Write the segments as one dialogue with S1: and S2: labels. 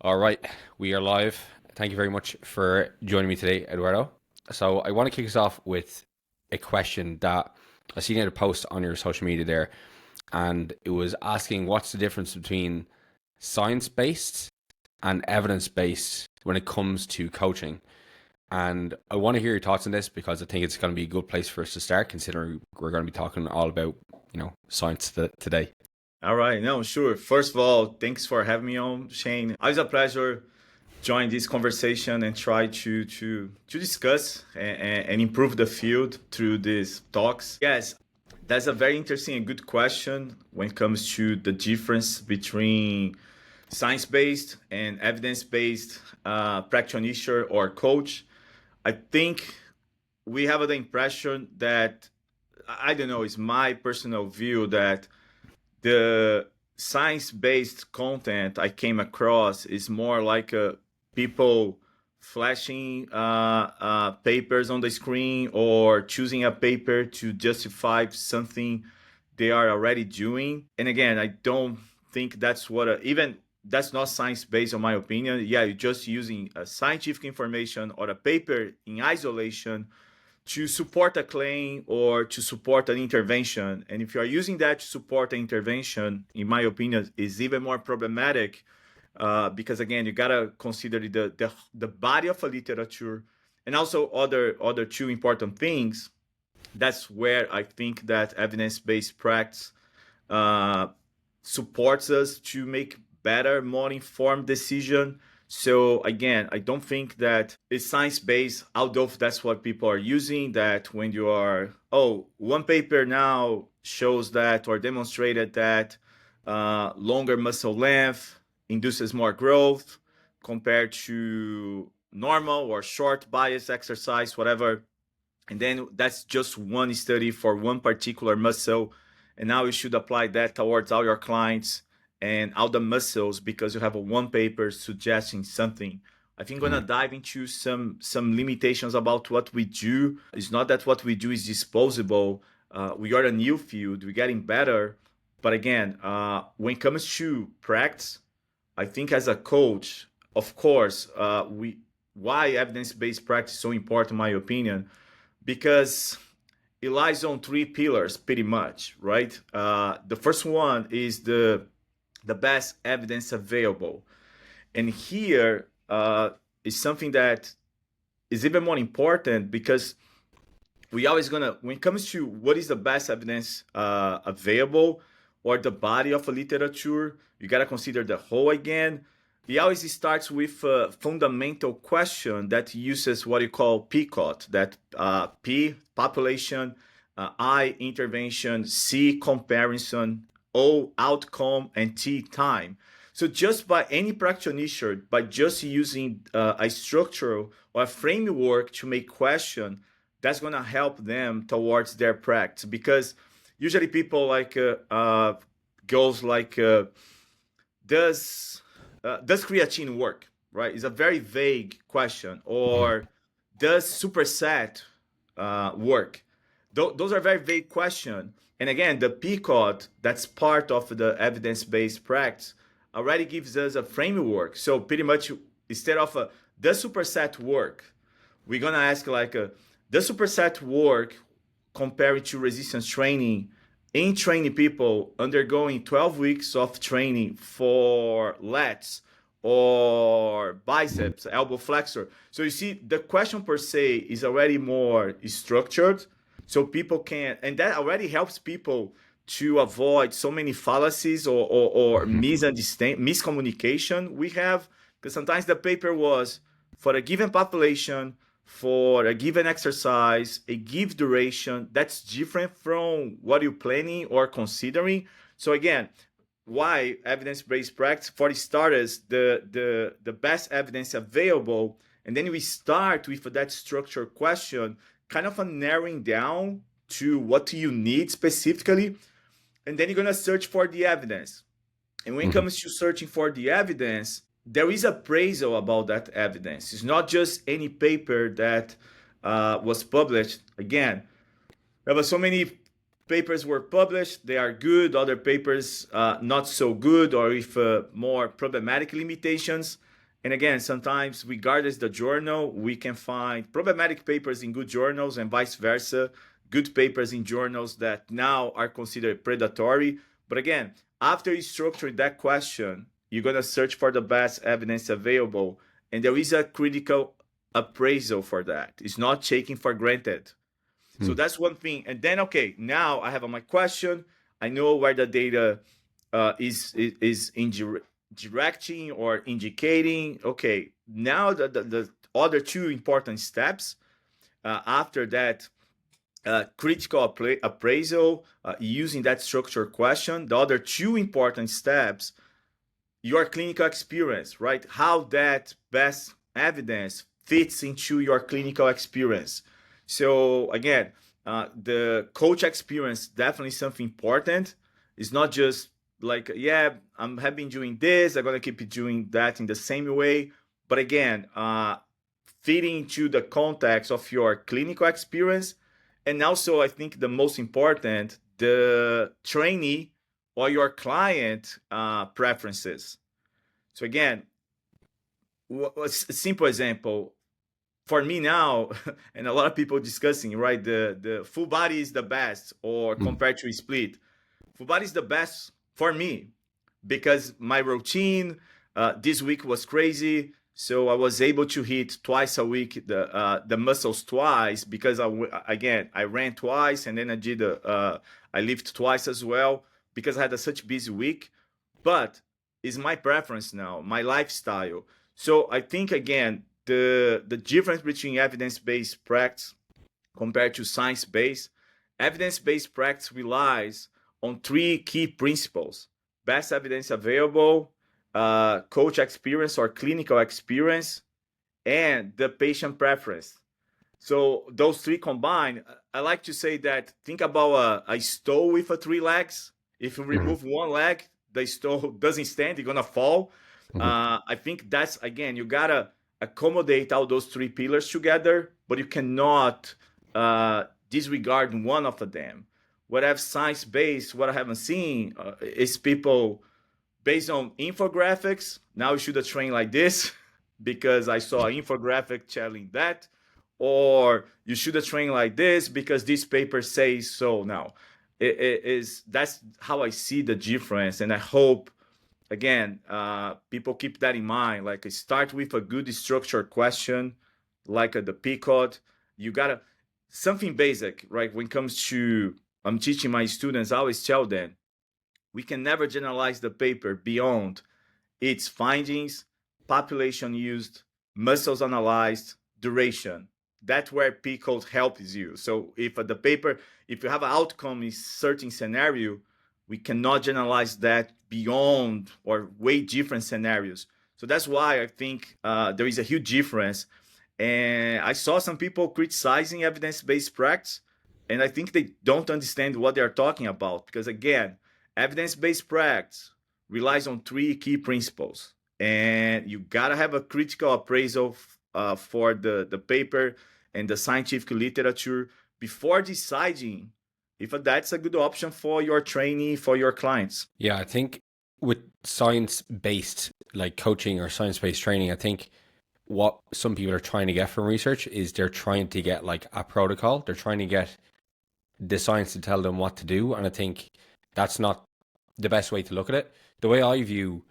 S1: All right, we are live. Thank you very much for joining me today, Eduardo. So I want to kick us off with a question that I seen in a post on your social media there, and it was asking what's the difference between science-based and evidence-based when it comes to coaching. And I want to hear your thoughts on this because I think it's going to be a good place for us to start, considering we're going to be talking all about, science today.
S2: All right, no, sure. First of all, thanks for having me on, Shane. Always a pleasure join this conversation and try to discuss and improve the field through these talks. Yes, that's a very interesting and good question when it comes to the difference between science-based and evidence-based practitioner or coach. I think we have the impression that, I don't know, it's my personal view that the science-based content I came across is more like people flashing papers on the screen or choosing a paper to justify something they are already doing. And again, I don't think that's what even that's not science-based, in my opinion. Yeah, you're just using scientific information or a paper in isolation to support a claim or to support an intervention. And if you are using that to support an intervention, in my opinion, is even more problematic because again, you gotta consider the body of a literature and also other two important things. That's where I think that evidence-based practice supports us to make better, more informed decision. So again, I don't think that it's science-based, although that's what people are using, that when you are, one paper now shows that or demonstrated that longer muscle length induces more growth compared to normal or short bias exercise, whatever. And then that's just one study for one particular muscle. And now you should apply that towards all your clients and all the muscles because you have a one paper suggesting something. I think I'm gonna dive into some limitations about what we do. It's not that what we do is disposable. We are a new field. We're getting better. But again, when it comes to practice, I think as a coach, of course, why evidence-based practice is so important, in my opinion, because it lies on three pillars, pretty much, right? The first one is the best evidence available, and here is something that is even more important because we always gonna, when it comes to what is the best evidence available or the body of a literature, you gotta consider the whole again. It always starts with a fundamental question that uses what you call PCOT, that P, population, I, intervention, C, comparison, O, outcome, and T, time. So just by any practitioner, by just using a structure or a framework to make question, that's going to help them towards their practice. Because usually people goes like, does creatine work, right? It's a very vague question. Or does superset work? Those are very vague questions. And again, the PCOT, that's part of the evidence-based practice, already gives us a framework. So pretty much instead of does superset work, we're going to ask does superset work compared to resistance training in training people undergoing 12 weeks of training for lats or biceps, elbow flexor. So you see, the question per se is already more structured, so people can, and that already helps people to avoid so many fallacies or miscommunication we have, because sometimes the paper was for a given population, for a given exercise, a given duration, that's different from what you're planning or considering. So again, why evidence-based practice? For starters, the best evidence available, and then we start with that structured question, kind of a narrowing down to what you need specifically, and then you're gonna search for the evidence. And when it comes to searching for the evidence, there is appraisal about that evidence. It's not just any paper that was published. Again, there were so many papers were published. They are good. Other papers not so good or with more problematic limitations. And again, sometimes regardless the journal, we can find problematic papers in good journals and vice versa, good papers in journals that now are considered predatory. But again, after you structure that question, you're going to search for the best evidence available. And there is a critical appraisal for that. It's not taken for granted. So that's one thing. And then, okay, now I have my question. I know where the data is directing or indicating. Okay, now the other two important steps after that critical appraisal using that structured question, the other two important steps, your clinical experience, right? How that best evidence fits into your clinical experience. So again, the coach experience definitely something important. It's not just like, yeah, have been doing this, I'm gonna keep doing that in the same way. But again, fitting into the context of your clinical experience, and also I think the most important, the trainee or your client preferences. So again, a simple example for me now, and a lot of people discussing, right? The full body is the best, or compared to a split. Full body is the best for me because my routine this week was crazy. So I was able to hit twice a week the muscles twice because I ran twice and then I lift twice as well because I had such busy week. But it's my preference now, my lifestyle. So I think again the difference between evidence-based practice compared to science-based, evidence-based practice relies on three key principles: best evidence available, coach experience or clinical experience, and the patient preference. So those three combined, I like to say that think about a stool with three legs. If you remove one leg, the stool doesn't stand, you're gonna fall. I think that's, again, you gotta accommodate all those three pillars together, but you cannot disregard one of them. What I've science-based, what I haven't seen is people based on infographics. Now you should have trained like this because I saw an infographic telling that, or you should have trained like this because this paper says so. Now, that's how I see the difference, and I hope again people keep that in mind. Like, start with a good structured question, like the PCOT. You gotta something basic, right? When it comes to I'm teaching my students, I always tell them we can never generalize the paper beyond its findings, population used, muscles analyzed, duration. That's where PCOT helps you. So if you have an outcome in certain scenario, we cannot generalize that beyond or way different scenarios. So that's why I think there is a huge difference. And I saw some people criticizing evidence-based practice, and I think they don't understand what they're talking about. Because again, evidence-based practice relies on three key principles, and you gotta have a critical appraisal for the paper and the scientific literature before deciding if that's a good option for your trainee, for your clients.
S1: Yeah, I think with science-based like coaching or science-based training, I think what some people are trying to get from research is they're trying to get like a protocol. They're trying to get the science to tell them what to do. And I think that's not the best way to look at it. The way I view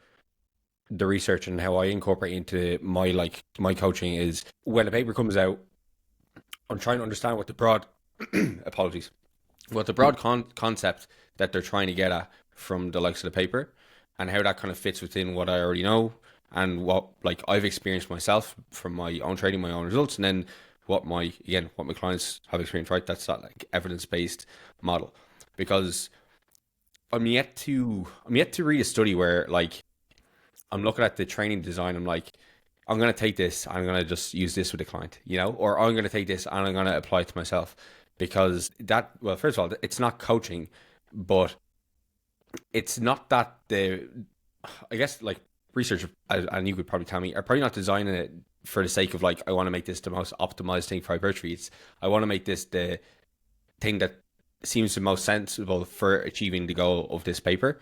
S1: the research and how I incorporate into my coaching is when a paper comes out, I'm trying to understand what the broad apologies, what the broad concept that they're trying to get at from the likes of the paper, and how that kind of fits within what I already know and what like I've experienced myself from my own training, my own results, and then what my clients have experienced. Right, that's that like evidence-based model. Because I'm yet to read a study where like I'm looking at the training design. I'm like, I'm going to take this. I'm going to just use this with a client, or I'm going to take this and I'm going to apply it to myself, because that, well, first of all, it's not coaching, but it's not that I guess like research, and you could probably tell me, are probably not designing it for the sake of like, I want to make this the most optimized thing for hypertrophy. It's, I want to make this the thing that seems the most sensible for achieving the goal of this paper.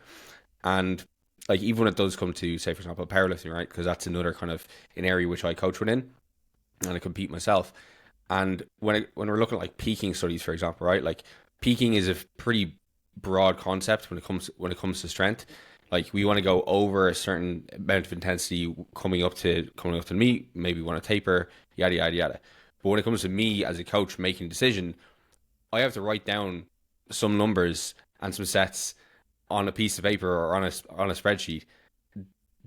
S1: And like even when it does come to, say, for example, powerlifting, right? Because that's another kind of an area which I coach within and I compete myself. And when we're looking at like peaking studies, for example, right? Like peaking is a pretty broad concept when it comes to strength. Like we want to go over a certain amount of intensity coming up to the meet. Maybe we want to taper, yada yada yada. But when it comes to me as a coach making a decision, I have to write down some numbers and some sets on a piece of paper or on a spreadsheet.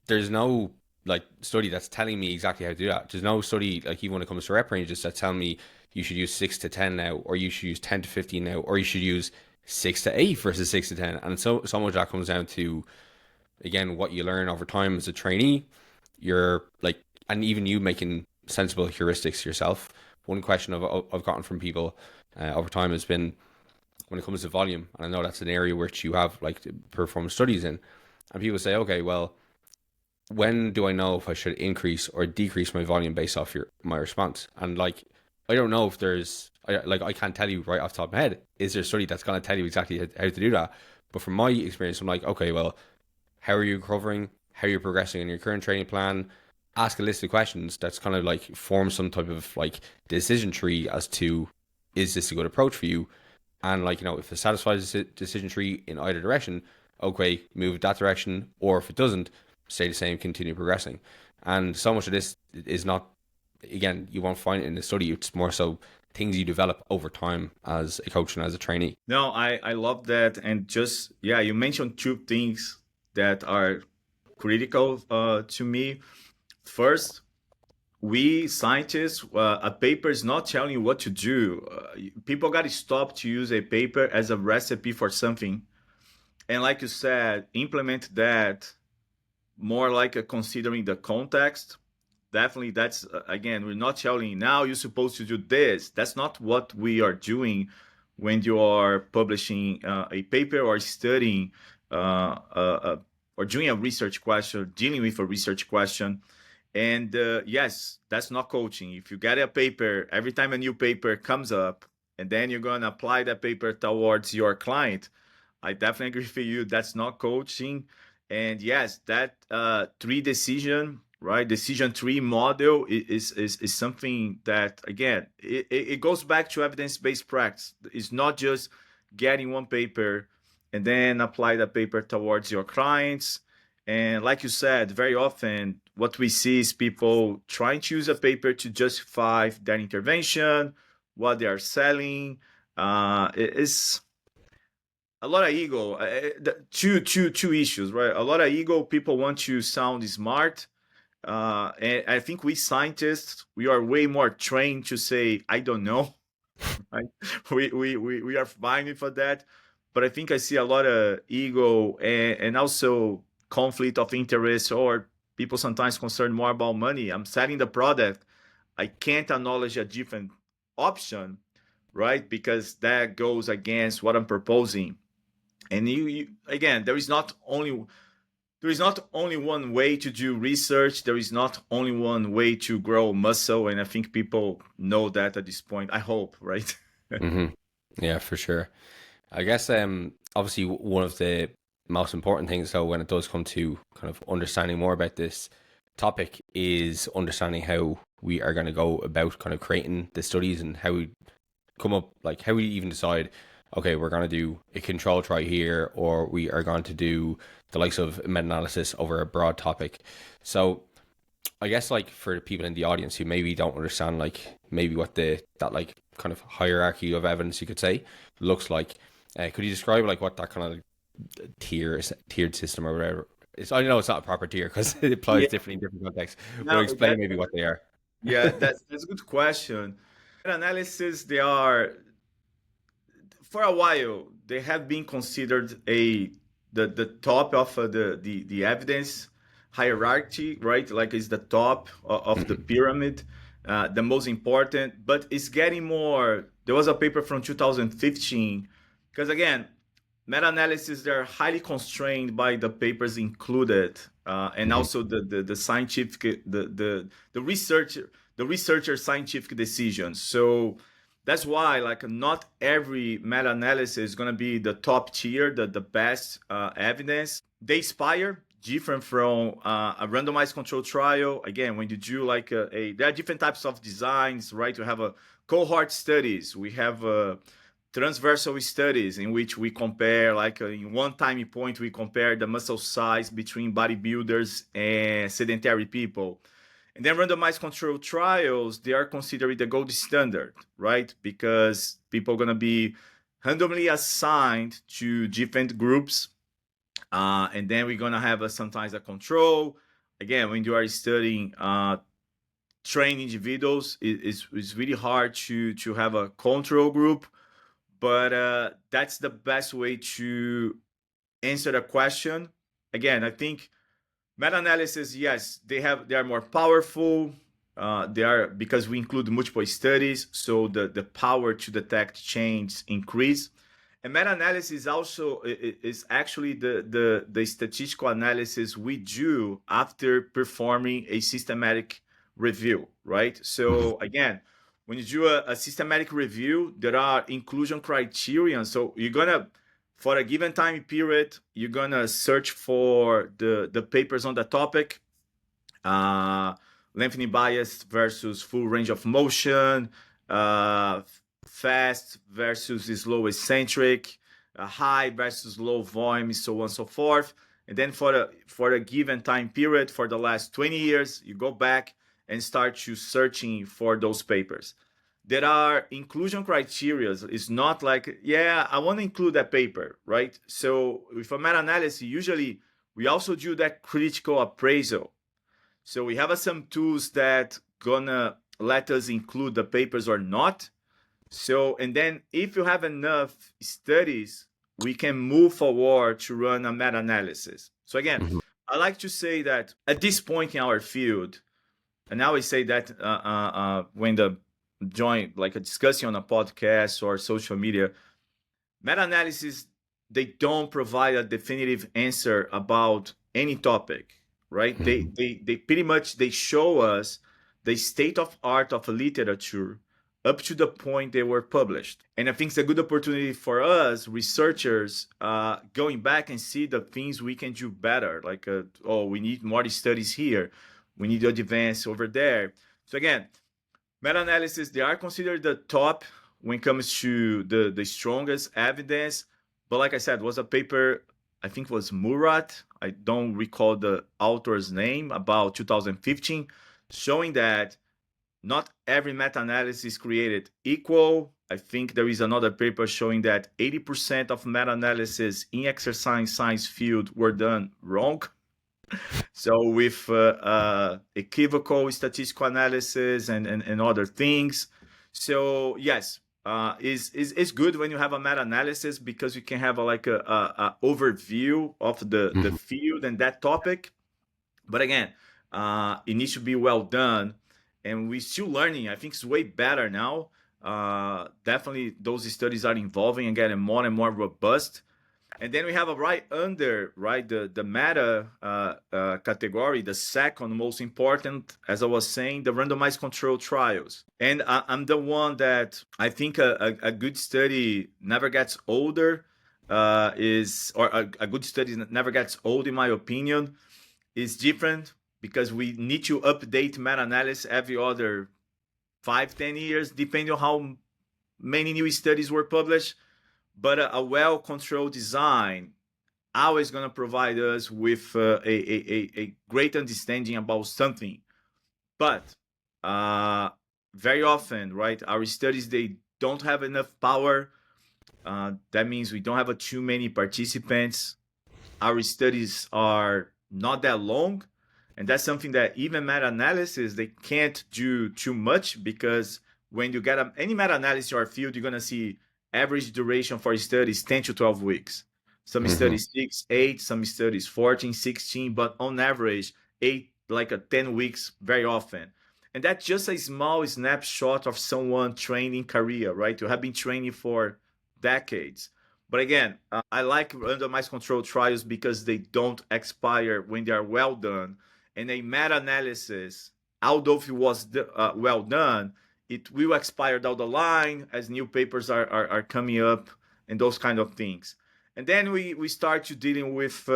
S1: There's no like study that's telling me exactly how to do that. There's no study like even when it comes to rep ranges that's telling me you should use 6 to 10 now, or you should use 10 to 15 now, or you should use 6 to 8 versus 6 to 10. And so much of that comes down to again what you learn over time as a trainee. You're like, and even you making sensible heuristics yourself. One question I've gotten from people over time has been when it comes to volume, and I know that's an area which you have like performed studies in, and people say, okay, well, when do I know if I should increase or decrease my volume based off my response? And like, I don't know if I can't tell you right off the top of my head, is there a study that's going to tell you exactly how to do that? But from my experience, I'm like, okay, well, how are you recovering? How are you progressing in your current training plan? Ask a list of questions that's kind of like form some type of like decision tree as to, is this a good approach for you? And like, if it satisfies the decision tree in either direction, okay, move that direction. Or if it doesn't, stay the same, continue progressing. And so much of this is not, again, you won't find it in the study. It's more so things you develop over time as a coach and as a trainee.
S2: No, I love that. And just, yeah, you mentioned two things that are critical to me. First, we scientists, a paper is not telling you what to do. People got to stop to use a paper as a recipe for something. And like you said, implement that more like considering the context. Definitely, that's again, we're not telling you now you're supposed to do this. That's not what we are doing when you are publishing a paper or studying or doing a research question, dealing with a research question. And yes, that's not coaching. If you get a paper, every time a new paper comes up, and then you're going to apply that paper towards your client, I definitely agree with you. That's not coaching. And yes, that decision tree model is something that, again, it goes back to evidence-based practice. It's not just getting one paper and then apply that paper towards your clients. And like you said, very often what we see is people trying to use a paper to justify their intervention, what they are selling. It's a lot of ego. Two issues, right? A lot of ego. People want to sound smart, and I think we scientists, we are way more trained to say I don't know. Right? We are fine for that, but I think I see a lot of ego and also conflict of interest, or people sometimes concerned more about money. I'm selling the product. I can't acknowledge a different option, right? Because that goes against what I'm proposing. And you again, there is not only one way to do research. There is not only one way to grow muscle, and I think people know that at this point. I hope, right?
S1: Mm-hmm. Yeah, for sure. I guess obviously one of the most important things though when it does come to kind of understanding more about this topic is understanding how we are going to go about kind of creating the studies and how we come up, like how we even decide, okay, we're going to do a control try here, or we are going to do the likes of meta-analysis over a broad topic. So I guess like for the people in the audience who maybe don't understand like maybe what that like kind of hierarchy of evidence you could say looks like, could you describe like what that kind of tiered system or whatever? I know it's not a proper tier because it applies
S2: Yeah,
S1: differently in different contexts, but
S2: no,
S1: explain maybe what they are.
S2: yeah, that's a good question. Analysis, they are, for a while they have been considered the top of the evidence hierarchy, right? Like it's the top of the
S1: Mhm.
S2: pyramid, the most important. But it's getting more. There was a paper from 2015, because again, meta-analysis, they're highly constrained by the papers included, and
S1: Mhm.
S2: also the scientific the researcher scientific decisions. So that's why like not every meta-analysis is going to be the top tier, the best evidence. They inspire, different from a randomized control trial. Again, when you do like there are different types of designs, right? We have a cohort studies. We have transversal studies in which we compare, like in one time point, we compare the muscle size between bodybuilders and sedentary people. And then randomized control trials, they are considered the gold standard, right? Because people are going to be randomly assigned to different groups. And then we're going to have sometimes a control. Again, when you are studying trained individuals, it's really hard to have a control group. But that's the best way to answer the question. Again, I think meta-analysis, yes, they are more powerful. They are because we include multiple studies, so the power to detect change increase. And meta-analysis also is actually the statistical analysis we do after performing a systematic review, right? So again, when you do a systematic review, there are inclusion criteria. So you're gonna, for a given time period, you're gonna search for the papers on the topic, lengthening bias versus full range of motion, fast versus slow eccentric, high versus low volume, so on and so forth. And then for a given time period, for the last 20 years, you go back and start to searching for those papers. There are inclusion criteria. It's not like, yeah, I want to include that paper, right? So with a meta-analysis, usually we also do that critical appraisal. So we have some tools that gonna let us include the papers or not. So, and then if you have enough studies, we can move forward to run a meta-analysis. So again, I like to say that at this point in our field, and I always say that when the join like a discussion on a podcast or social media, meta-analysis, they don't provide a definitive answer about any topic, right? They pretty much they show us the state of art of a literature up to the point they were published. And I think it's a good opportunity for us researchers going back and see the things we can do better. Like, oh, we need more studies here. We need to advance over there. So again, meta-analysis, they are considered the top when it comes to the strongest evidence. But like I said, was a paper, I think it was Murat, I don't recall the author's name, about 2015, showing that not every meta-analysis is created equal. I think there is another paper showing that 80% of meta-analysis in exercise science field were done wrong. So with equivocal statistical analysis and other things. So yes, it's good when you have a meta-analysis because you can have a overview of the field and that topic. But again, it needs to be well done, and we're still learning. I think it's way better now. Definitely, those studies are evolving and getting more and more robust. And then we have a right under, right, the meta category, the second most important, as I was saying, the randomized control trials. And I'm the one that I think a good study never gets older, or a good study never gets old, in my opinion, is different because we need to update meta-analysis every other 5-10 years, depending on how many new studies were published. But a well-controlled design always going to provide us with a great understanding about something. But very often, right, our studies, they don't have enough power. That means we don't have too many participants. Our studies are not that long. And that's something that even meta-analysis, they can't do too much, because when you get any meta-analysis in our field, you're going to see average duration for studies 10 to 12 weeks. Some studies 6, 8, some studies 14, 16, but on average 8, like 10 weeks very often. And that's just a small snapshot of someone training career, right? You have been training for decades. But again, I like randomized control trials because they don't expire when they are well done. And a meta-analysis, although it was well done, it will expire down the line as new papers are coming up and those kind of things. And then we start to dealing with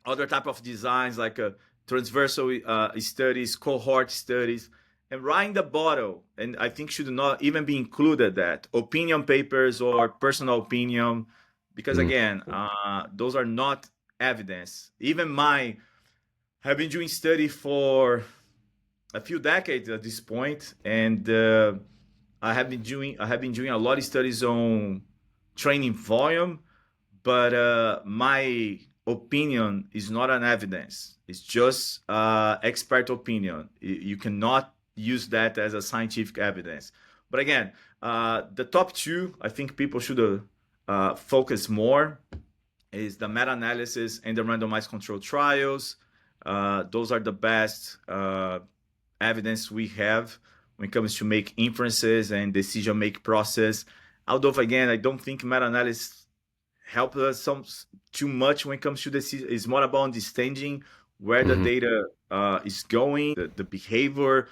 S2: other type of designs like transversal studies, cohort studies, and right in the bottom, and I think should not even be included that opinion papers or personal opinion, because
S1: Mm.
S2: again, those are not evidence. Even my have been doing study for a few decades at this point, and I have been doing a lot of studies on training volume, but my opinion is not an evidence. It's just expert opinion. You cannot use that as a scientific evidence. But again, the top two, I think people should focus more is the meta-analysis and the randomized controlled trials. Those are the best evidence we have when it comes to make inferences and decision make process. Although again, I don't think meta-analysis help us too much when it comes to decision. It's more about understanding where the
S1: Hmm.
S2: data is going, the behavior,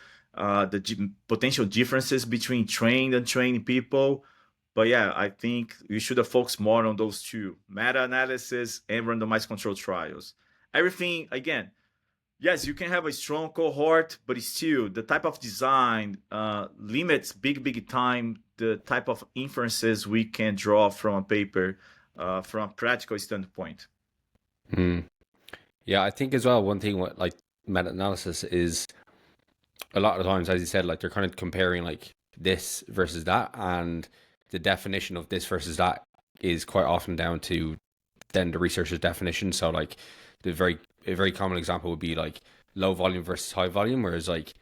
S2: potential differences between trained and trained people. But yeah, I think we should have focused more on those two: meta-analysis and randomized controlled trials. Everything again, yes, you can have a strong cohort, but still the type of design limits big time the type of inferences we can draw from a paper from a practical standpoint.
S1: Mm. Yeah, I think as well, one thing with like meta analysis is a lot of times, as you said, like they're kind of comparing like this versus that, and the definition of this versus that is quite often down to then the researcher's definition. So like a very common example would be like low volume versus high volume, whereas like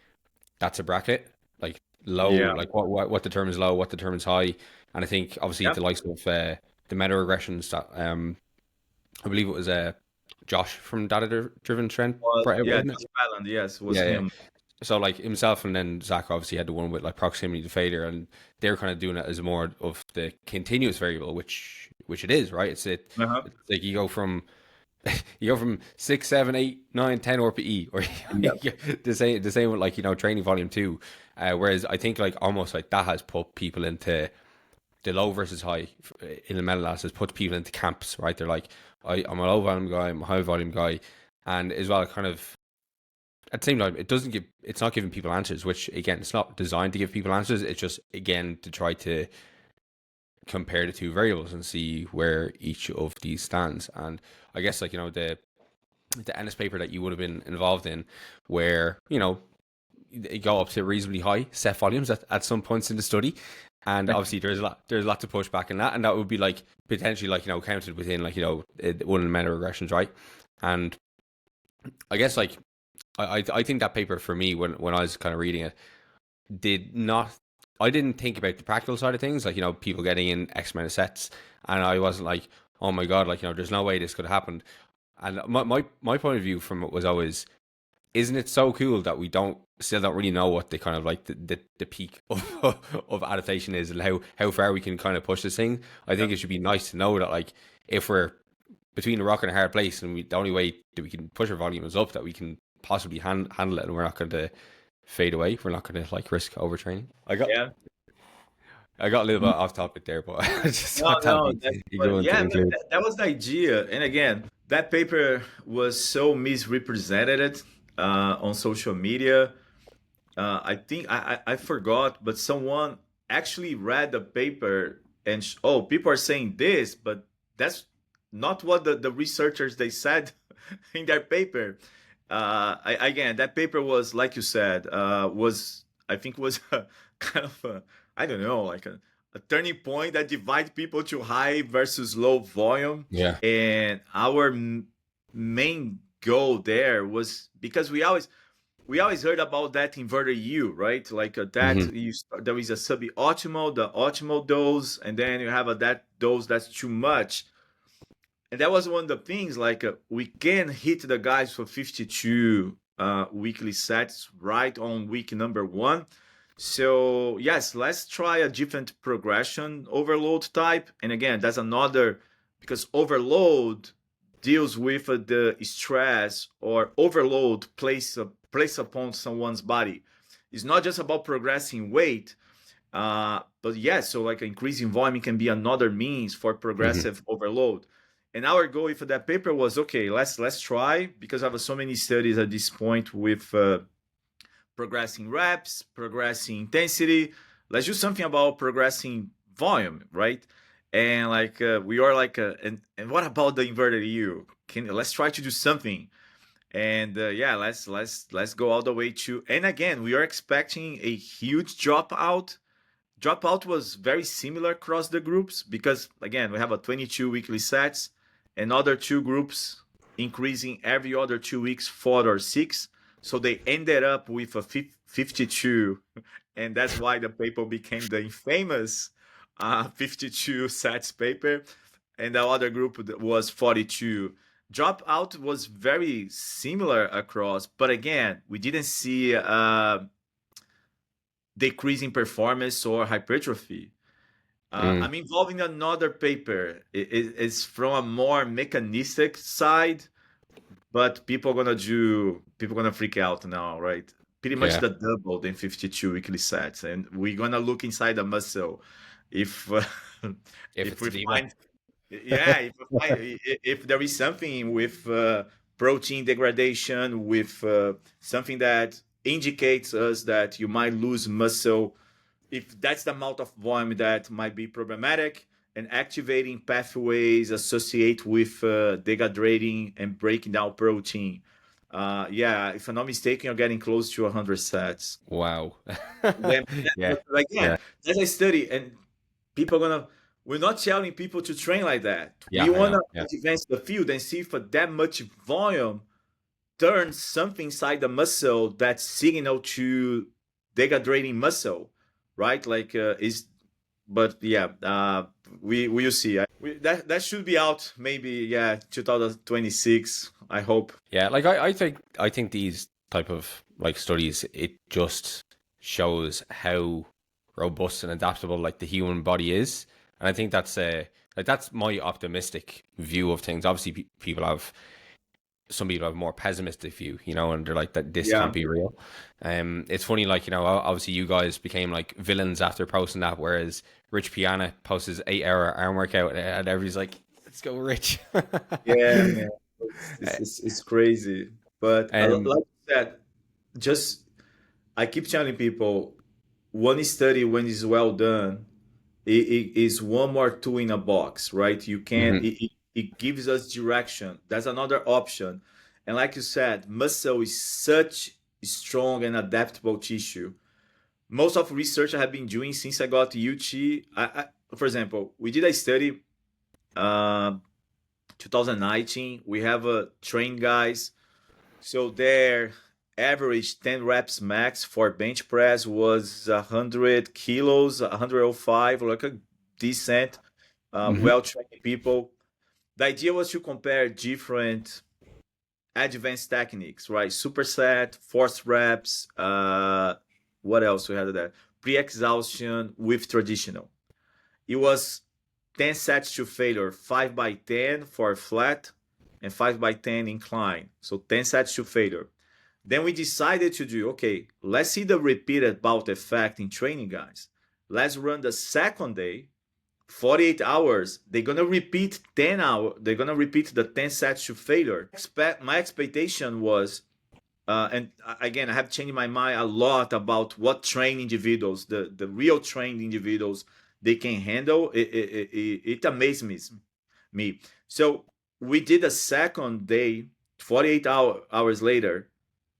S1: that's a bracket. Like low,
S2: Yeah.
S1: like what determines low, what determines high, and I think obviously
S2: Yep.
S1: the likes of the meta regressions that I believe it was Josh from Data Driven Trend
S2: Well,
S1: brought out,
S2: yeah,
S1: wasn't it?
S2: Josh Palin, yes, was
S1: Yeah, yeah.
S2: him.
S1: So like himself and then Zach obviously had the one with like proximity to failure, and they're kind of doing it as more of the continuous variable, which it is, right?
S2: Uh-huh.
S1: It's like you go from 6, 7, 8, 9, 10 RPE, or
S2: Yeah.
S1: the same with like training volume two. Whereas I think like almost like that has put people into the low versus high in the meta analysis, puts people into camps, right? They're like, I'm a low volume guy, I'm a high volume guy, and as well, kind of at the same time, it's not giving people answers, which again, it's not designed to give people answers. It's just again to try to compare the two variables and see where each of these stands. And I guess like the Ennis paper that you would have been involved in, where you go up to reasonably high set volumes at some points in the study, and obviously there's a lot to push back in that, and that would be like potentially like counted within like one of the meta regressions, right? And I guess like I think that paper for me when I was kind of reading it did not. I didn't think about the practical side of things, like people getting in X amount of sets, and I wasn't like, oh my god, like there's no way this could have happened. And my point of view from it was always, isn't it so cool that we still don't really know what the kind of like the peak of adaptation is, and how far we can kind of push this thing. I think it should be nice to know that like if we're between a rock and a hard place, and the only way that we can push our volume is up, that we can possibly handle it, and we're not going to fade away. We're not going to like risk overtraining.
S2: Yeah.
S1: I got a little bit off topic there, but I just
S2: No,
S1: thought that'd
S2: no,
S1: be
S2: that's
S1: a good
S2: but
S1: one to
S2: yeah,
S1: include.
S2: that was the idea. And again, that paper was so misrepresented on social media. I think I forgot, but someone actually read the paper and oh, people are saying this, but that's not what the researchers they said in their paper. Again, that paper was like you said, was I think was kind of I don't know, like a turning point that divides people to high versus low volume.
S1: Yeah.
S2: And our main goal there was because we always heard about that inverted U, right? Like that
S1: Hmm.
S2: there is a suboptimal, the optimal dose, and then you have that dose that's too much. And that was one of the things. Like we can hit the guys for 52 weekly sets right on week number one. So yes, let's try a different progression overload type. And again, that's another because overload deals with the stress or overload place upon someone's body. It's not just about progressing weight, but yes, so like increasing volume can be another means for
S1: Hmm.
S2: progressive overload. And our goal with that paper was, okay, let's try, because I have so many studies at this point with progressing reps, progressing intensity. Let's do something about progressing volume, right? And like we are like, and what about the inverted U? Let's try to do something. And yeah, let's go all the way to. And again, we are expecting a huge dropout. Dropout was very similar across the groups because again, we have a 22 weekly sets, and other two groups increasing every other 2 weeks, 4 or 6. So they ended up with a 52, and that's why the paper became the infamous 52 sets paper, and the other group was 42. Dropout was very similar across, but again, we didn't see decreasing performance or hypertrophy. I'm involved in another paper. It's from a more mechanistic side, but people gonna freak out now, right? Pretty much
S1: Yeah.
S2: the double than 52 weekly sets, and we're gonna look inside the muscle if
S1: If
S2: if
S1: it's
S2: we
S1: edema.
S2: find yeah if there is something with protein degradation with something that indicates us that you might lose muscle, if that's the amount of volume that might be problematic, and activating pathways associate with degrading and breaking down protein. Yeah, if I'm not mistaken, you're getting close to 100 sets.
S1: Wow.
S2: Then,
S1: Yeah.
S2: again,
S1: Yeah.
S2: as I study, and people gonna, we're not telling people to train like that.
S1: Yeah.
S2: We
S1: I
S2: want
S1: know.
S2: to
S1: Yeah.
S2: advance the field and see if that much volume turns something inside the muscle that signal to degrading muscle, right? Like is, but yeah, we will see. That should be out maybe, yeah, 2026. I hope.
S1: Yeah. Like I think these type of like studies, it just shows how robust and adaptable like the human body is. And I think that's my optimistic view of things. Obviously, people have some people have a more pessimistic view, and they're like that this can't
S2: Yeah,
S1: be real. It's funny, like obviously you guys became like villains after posting that, whereas Rich Piana posts his 8-hour arm workout, and everybody's like, "Let's go, Rich."
S2: yeah, man. It's crazy. But
S1: um,
S2: like I said, just I keep telling people, one study when it's well done, it is one more tool in a box, right? You can
S1: mhm,
S2: it gives us direction. That's another option. And like you said, muscle is such strong and adaptable tissue. Most of research I have been doing since I got UT, for example, we did a study, uh, 2019. We have trained guys, so their average 10 reps max for bench press was 100 kilos, 105, like a decent,
S1: mhm,
S2: well trained people. The idea was to compare different advanced techniques, right? Superset, force reps, what else we had there? Pre exhaustion with traditional. It was 10 sets to failure, 5 by 10 for flat and 5 by 10 incline. So 10 sets to failure. Then we decided to do, okay, let's see the repeated bout effect in training guys. Let's run the second day, 48 hours. They're gonna repeat 10 hours. They're gonna repeat the 10 sets to failure. My expectation was, and again, I have changed my mind a lot about what trained individuals, the real trained individuals, they can handle. It amazes me. So we did a second day, 48 hours later,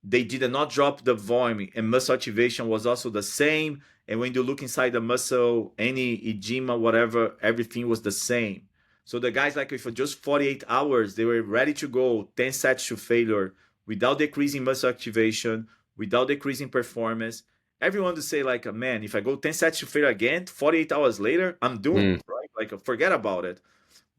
S2: they did not drop the volume, and muscle activation was also the same. And when you look inside the muscle, any edema, whatever, everything was the same. So the guys, like, for just 48 hours, they were ready to go 10 sets to failure without decreasing muscle activation, without decreasing performance. Everyone to say, like, man, if I go 10 sets to failure again, 48 hours later, I'm doomed,
S1: mm.
S2: right? Like, forget about it.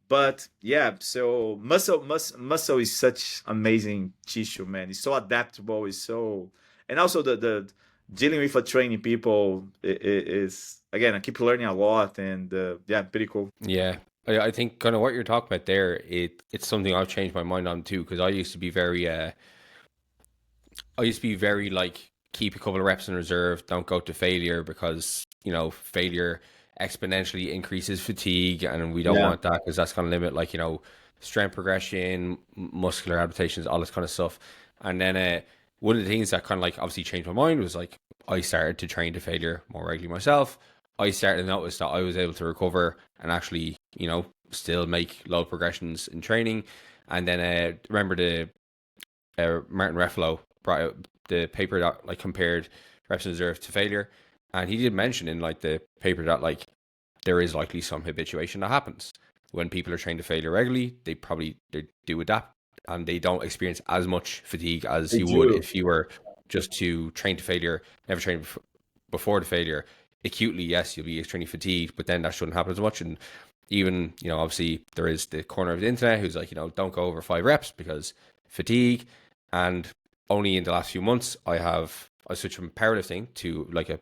S2: But yeah, so muscle is such amazing tissue, man. It's so adaptable. It's so, and also the dealing with a training people is, again, I keep learning a lot, and yeah, pretty cool.
S1: Yeah. I think kind of what you're talking about there, it's something I've changed my mind on too, because I used to be very like keep a couple of reps in reserve, don't go to failure because failure exponentially increases fatigue, and we don't
S2: Yeah,
S1: want that because that's going to limit like strength progression, muscular adaptations, all this kind of stuff. And then one of the things that kind of like obviously changed my mind was like I started to train to failure more regularly myself. I started to notice that I was able to recover and actually, still make low progressions in training. And then remember the Martin Refalo brought out the paper that like compared reps in reserve to failure, and he did mention in like the paper that like there is likely some habituation that happens when people are trained to failure regularly. They do adapt and they don't experience as much fatigue as
S2: They
S1: you would
S2: do.
S1: if you were just to train to failure, never trained before the failure. Acutely, yes, you'll be extremely fatigued, but then that shouldn't happen as much. And even, obviously there is the corner of the internet who's like, don't go over 5 reps because fatigue. And only in the last few months, I switched from powerlifting to like a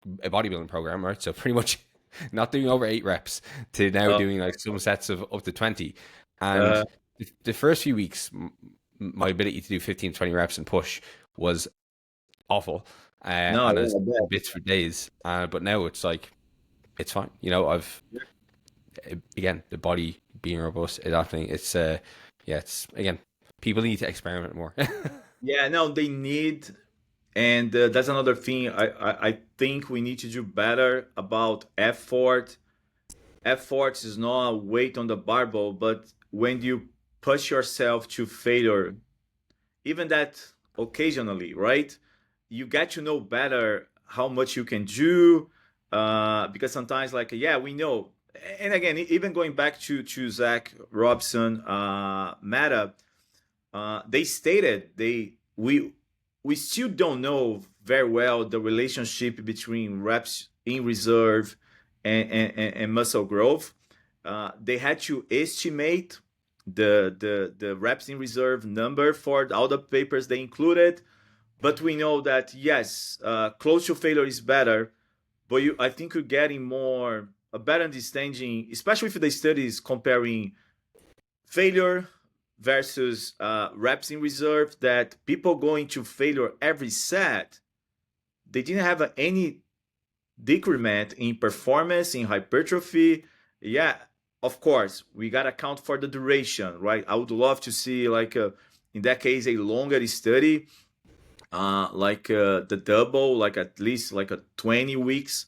S1: bodybuilding program, right? So pretty much not doing over 8 reps to now
S2: Uh,
S1: doing like some sets of up to 20. And
S2: uh,
S1: the first few weeks, my ability to do 15, 20 reps and push was awful.
S2: no,
S1: And as
S2: yeah,
S1: bits for days. But now it's like, it's fine. Again, the body being robust, adapting. It's again, people need to experiment more.
S2: yeah. No, they need, and that's another thing. I think we need to do better about effort. Effort is not a weight on the barbell, but when you push yourself to failure, even that occasionally, right? You get to know better how much you can do, because sometimes, like, yeah, we know. And again, even going back to Zach Robson, Meta, they stated we still don't know very well the relationship between reps in reserve and muscle growth. They had to estimate the reps in reserve number for all the papers they included, but we know that yes, close to failure is better. But I think you're getting more a better understanding, especially if the studies comparing failure versus reps in reserve, that people going to failure every set, they didn't have any decrement in performance, in hypertrophy. Yeah, of course, we got to count for the duration, right? I would love to see, like, in that case, a longer study, like the double, like at least like a 20 weeks.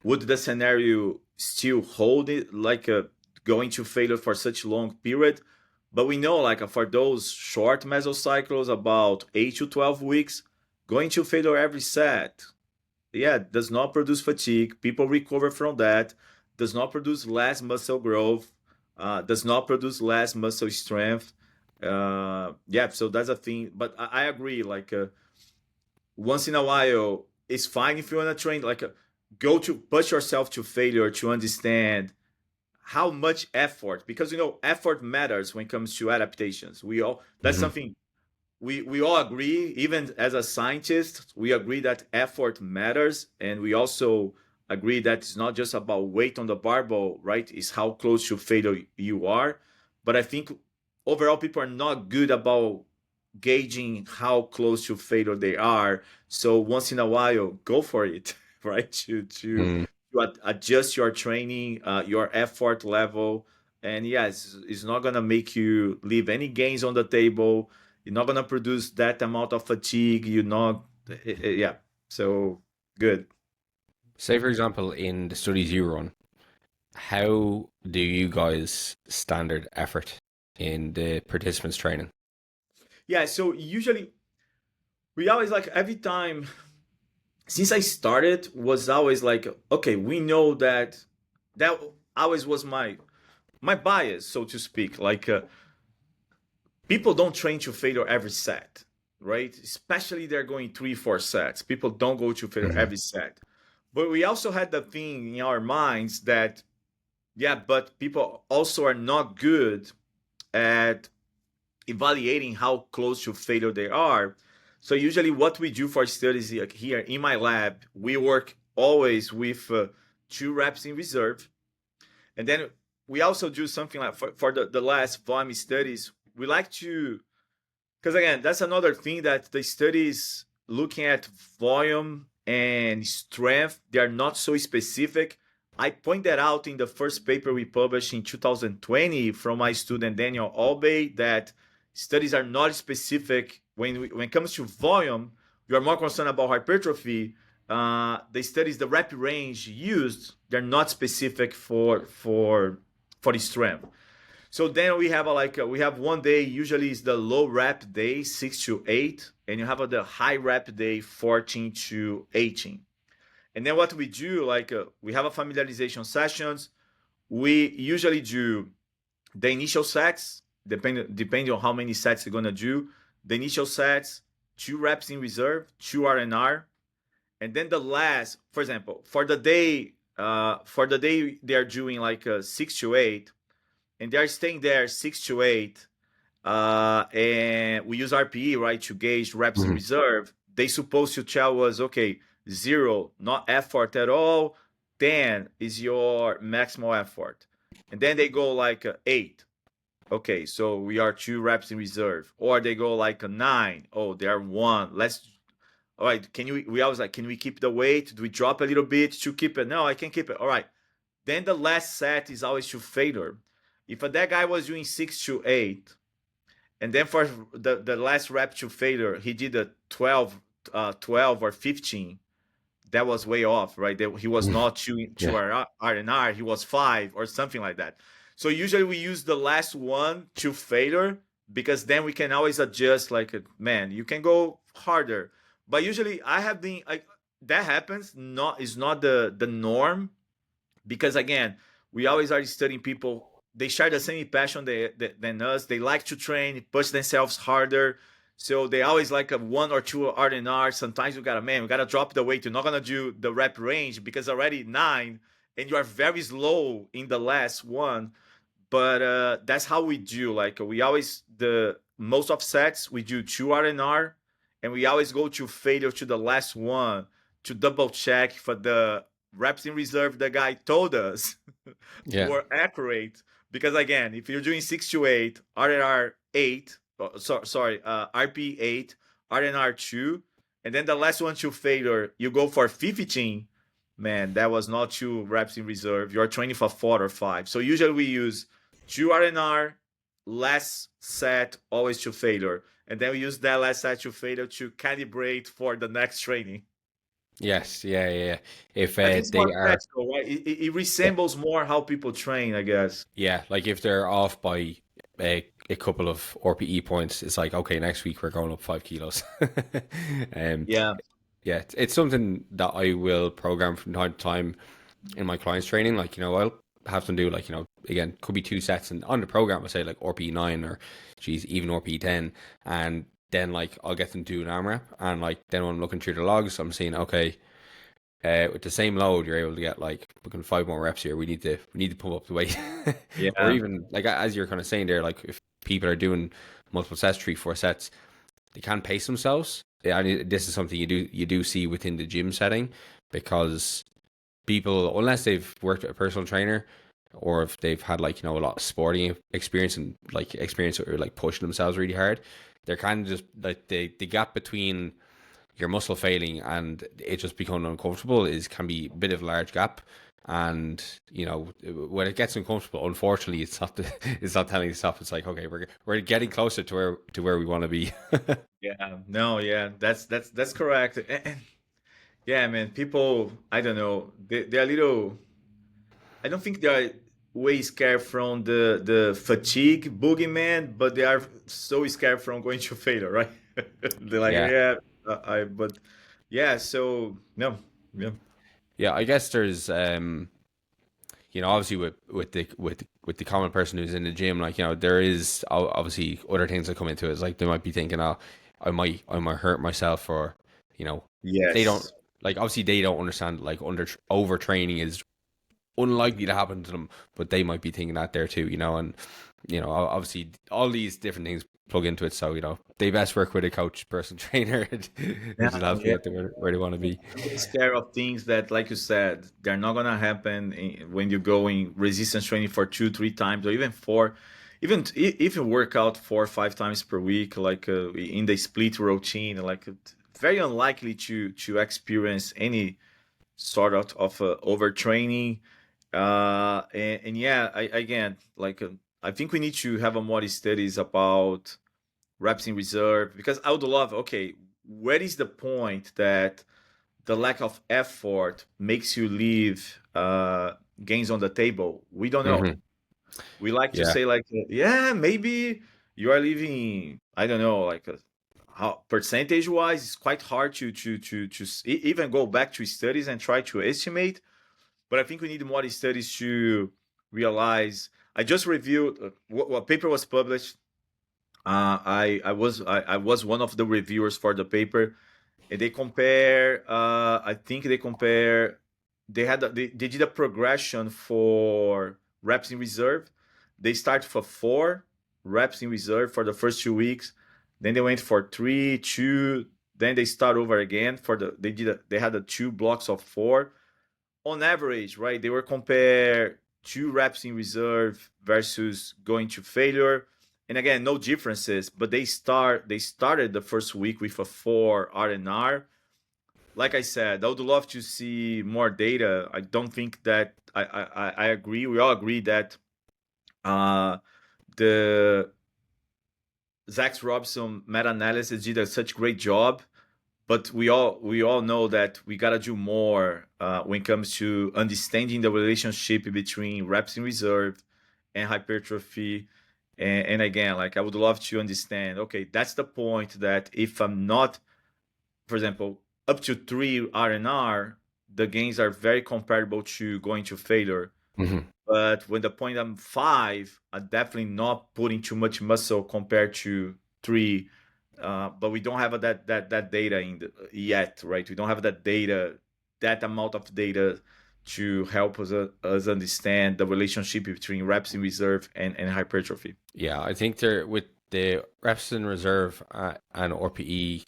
S2: Would the scenario still hold it, like going to failure for such long period? But we know, like, for those short mesocycles, about 8 to 12 weeks, going to failure every set, yeah, does not produce fatigue. People recover from that. Does not produce less muscle growth. Does not produce less muscle strength. Yeah, so that's a thing. But I agree. Like, once in a while, it's fine if you want to train. Like, go to push yourself to failure to understand how much effort, because effort matters when it comes to adaptations. We all That's
S1: Mhm.
S2: something we all agree. Even as a scientist, we agree that effort matters, and we also agree that it's not just about weight on the barbell, right? It's how close to failure you are. But I think overall people are not good about gauging how close to failure they are. So once in a while, go for it, right?
S1: Mm.
S2: To adjust your training, your effort level. And yes, it's not gonna make you leave any gains on the table. You're not gonna produce that amount of fatigue. You're not, yeah. So good.
S1: Say, for example, in the studies you run, how do you guys standard effort in the participants' training?
S2: Yeah. So usually we always, like, every time since I started, was always like, okay, we know that always was my bias, so to speak. Like, people don't train to failure every set, right? Especially they're going 3 4 sets. People don't go to failure
S1: Mhm.
S2: every set. But we also had the thing in our minds that, yeah, but people also are not good at evaluating how close to failure they are. So usually what we do for studies here in my lab, we work always with 2 reps in reserve. And then we also do something like, for the last volume studies, we like to, because again, that's another thing, that the studies looking at volume and strength, they are not so specific. I point that out in the first paper we published in 2020 from my student Daniel Albay, that studies are not specific when it comes to volume. You are more concerned about hypertrophy. The studies, the rep range used, they're not specific for the strength. So then we have we have one day, usually is the low rep day, 6 to 8, and you have the high rep day, 14 to 18. And then what we do, we have a familiarization sessions. We usually do the initial sets, depending on how many sets you're gonna do. The initial sets, 2 reps in reserve, 2 R&R, and then the last, for example, for the day they are doing 6 to 8, and they are staying there 6 to 8, and we use RPE, right, to gauge reps in reserve. They supposed to tell us, okay, 0, not effort at all. 10 is your maximal effort, and then they go 8. Okay, so we are 2 reps in reserve, or they go a 9. Oh, they are 1. All right. We always can we keep the weight? Do we drop a little bit to keep it? No, I can keep it. All right. Then the last set is always to failure. If that guy was doing 6 to 8, and then for the last rep to failure, he did a 12 or 15, that was way off, right? He was not two R&R, he was 5 or something like that. So usually we use the last one to failure, because then we can always adjust, man, you can go harder. But usually I have been that happens, is not the norm, because again, we always are studying people. They share the same passion than us. They like to train, push themselves harder. So they always like a 1 or 2 R&R. Sometimes we gotta drop the weight. You're not gonna do the rep range because already 9, and you are very slow in the last one. But that's how we do. We always, the most of sets we do 2 R&R, and we always go to failure to the last one to double check for the reps in reserve the guy told us were accurate. Because again, if you're doing 6 to 8, R&R 8, RP 8, R&R 2, and then the last one to failure, you go for 15, man, that was not 2 reps in reserve. You're training for 4 or 5. So usually we use 2 R&R, last set always to failure. And then we use that last set to failure to calibrate for the next training.
S1: Yes, yeah. If
S2: It's
S1: they
S2: more
S1: are,
S2: practical, right? It resembles more how people train, I guess.
S1: yeah, like if they're off by a couple of RPE points, it's like, okay, next week we're going up 5 kilos. um,
S2: Yeah.
S1: yeah, it's something that I will program from time to time in my clients training. I'll have them do again, could be 2 sets, and on the program I say RPE 9 or even RPE 10, and then I'll get them to do an arm rep, and then when I'm looking through the logs, I'm seeing, okay, with the same load you're able to get looking 5 more reps here. We need to pump up the weight.
S2: Yeah.
S1: Or even as you're kind of saying there, if people are doing multiple sets, 3-4 sets, they can pace themselves. This is something you do see within the gym setting, because people, unless they've worked with a personal trainer, or if they've had a lot of sporting experience and experience or pushing themselves really hard, they're kind of just the gap between your muscle failing and it just becoming uncomfortable can be a bit of a large gap. And when it gets uncomfortable, unfortunately, it's not telling you to stop. It's like, okay, we're getting closer to where we want to be.
S2: Yeah. No, yeah, that's correct. Yeah, man, people, I don't know, they're a little, I don't think they're way scared from the fatigue boogeyman, but they are so scared from going to failure, right? They're like,
S1: Yeah.
S2: yeah, but yeah, so no, yeah.
S1: Yeah, I guess there's obviously with the common person who's in the gym, there is obviously other things that come into it. It's they might be thinking, oh, I might hurt myself, or they don't,
S2: Yes.
S1: obviously they don't understand overtraining is unlikely to happen to them, but they might be thinking that there too, and obviously all these different things plug into it. So they best work with a coach, personal trainer, who
S2: Yeah,
S1: just helps
S2: yeah.
S1: them get to where they want to be.
S2: Always scared of things that, like you said, they're not gonna happen when you go in resistance training for 2, 3 times, or even 4. Even if you work out 4 or 5 times per week, in the split routine, very unlikely to experience any sort of overtraining. And yeah, again, like I think we need to have a more studies about reps in reserve, because I would love, okay, where is the point that the lack of effort makes you leave gains on the table? We don't know.
S1: Hmm.
S2: We like to
S1: Yeah.
S2: say like, yeah, maybe you are leaving, I don't know, like how percentage wise, it's quite hard to even go back to studies and try to estimate. But I think we need more studies to realize. I just reviewed what paper was published. I was one of the reviewers for the paper, and they compare. I think they compare. They did a progression for reps in reserve. They start for 4 reps in reserve for the first 2 weeks. Then they went for 3, 2. Then they start over again for they had the 2 blocks of 4 on average, right? They were compare 2 reps in reserve versus going to failure. And again, no differences, but they started the first week with a 4 R&R. Like I said, I would love to see more data. I don't think that I agree. We all agree that uh, the Zach Robson meta-analysis did such great job, but we all know that we gotta do more when it comes to understanding the relationship between reps in reserve and hypertrophy. And again, like I would love to understand. Okay, that's the point that if I'm not, for example, up to 3 R&R, the gains are very comparable to going to failure.
S1: Hmm.
S2: But when the point I'm 5, I'm definitely not putting too much muscle compared to 3. But we don't have that data yet, right? We don't have that data, that amount of data to help us understand the relationship between reps in reserve and hypertrophy.
S1: Yeah, I think there with the reps in reserve and RPE,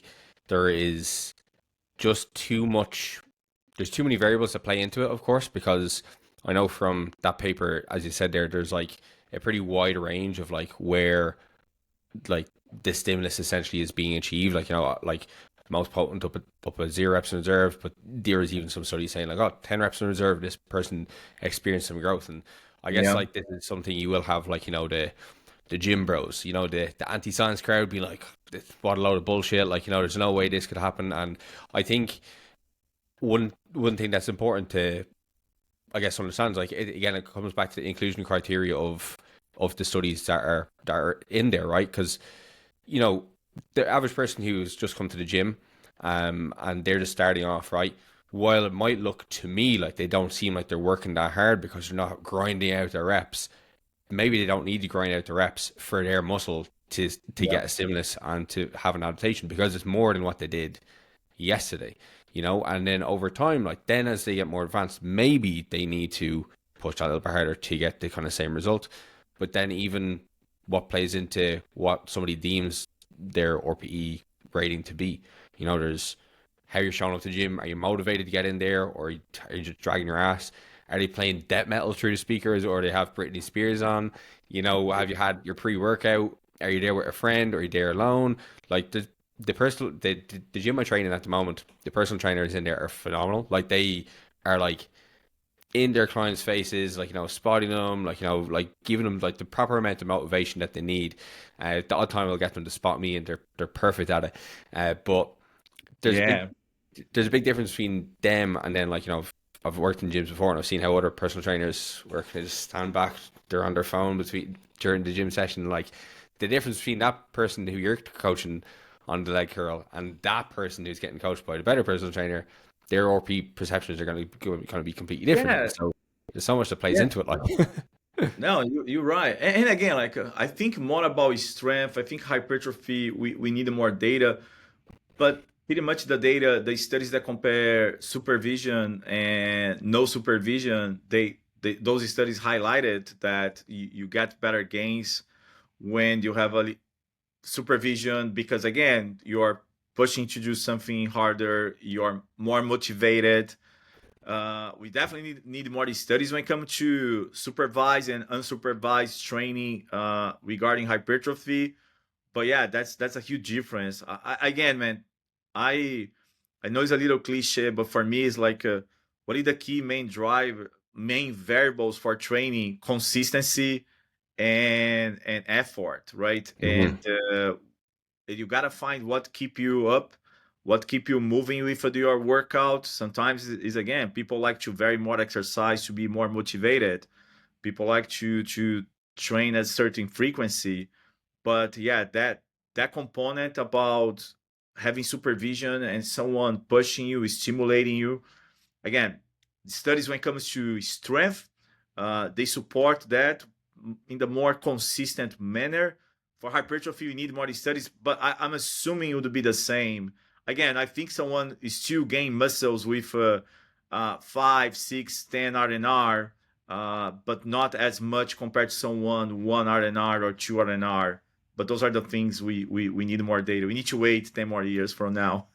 S1: there is just too much. There's too many variables that play into it, of course, because I know from that paper, as you said there, there's like a pretty wide range of like where like the stimulus essentially is being achieved. Like, like most potent up at 0 reps in reserve, but there is even some studies saying like, oh, 10 reps in reserve, this person experienced some growth. And I guess
S2: Yeah.
S1: like this is something you will have like, the gym bros, the anti-science crowd be like, what a load of bullshit. Like, there's no way this could happen. And I think one thing that's important to, I guess, understand is like, again, it comes back to the inclusion criteria of the studies that are in there, right? Because you know, the average person who's just come to the gym, and they're just starting off, right? While it might look to me like they don't seem like they're working that hard because they're not grinding out their reps, maybe they don't need to grind out the reps for their muscle to
S2: Yeah.
S1: get a stimulus and to have an adaptation because it's more than what they did yesterday, and then over time, like then as they get more advanced, maybe they need to push that a little bit harder to get the kind of same result. But then even what plays into what somebody deems their RPE rating to be, there's how you're showing up to the gym. Are you motivated to get in there, or are you just dragging your ass? Are they playing death metal through the speakers, or they have Britney Spears on? Have you had your pre-workout? Are you there with a friend, or are you there alone? Like the gym I train in at the moment, the personal trainers in there are phenomenal. Like they are like in their clients' faces, like spotting them, like like giving them like the proper amount of motivation that they need. The odd time will get them to spot me, and they're perfect at it. But there's a big
S2: Yeah.
S1: there's a big difference between them and then like I've worked in gyms before and I've seen how other personal trainers work. They just stand back, they're on their phone during the gym session. Like the difference between that person who you're coaching on the leg curl and that person who's getting coached by the better personal trainer, their RP perceptions are going to be completely different.
S2: Yeah.
S1: So there's so much that plays
S2: Yeah.
S1: into it. Like,
S2: No, you're right. And again, like I think more about strength. I think hypertrophy, we need more data, but pretty much the data, the studies that compare supervision and no supervision, those studies highlighted that you get better gains when you have a supervision, because again, you're pushing to do something harder, you're more motivated. We definitely need more studies when it comes to supervised and unsupervised training regarding hypertrophy. But yeah, that's a huge difference. Again, man, I I know it's a little cliche, but for me, it's like what is the key main driver? main variables for training: consistency and effort, right?
S1: Mm-hmm.
S2: And you gotta find what keep you up, what keep you moving with your workout. Sometimes is again, people like to vary more exercise to be more motivated. People like to train at certain frequency. But yeah, that component about having supervision and someone pushing you, stimulating you, again, studies when it comes to strength, they support that in the more consistent manner. For hypertrophy, you need more studies, but I'm assuming it would be the same. Again, I think someone is still gain muscles with 5, 6, 10 RNR, but not as much compared to someone 1 RNR or 2 RNR. But those are the things we need more data. We need to wait 10 more years from now.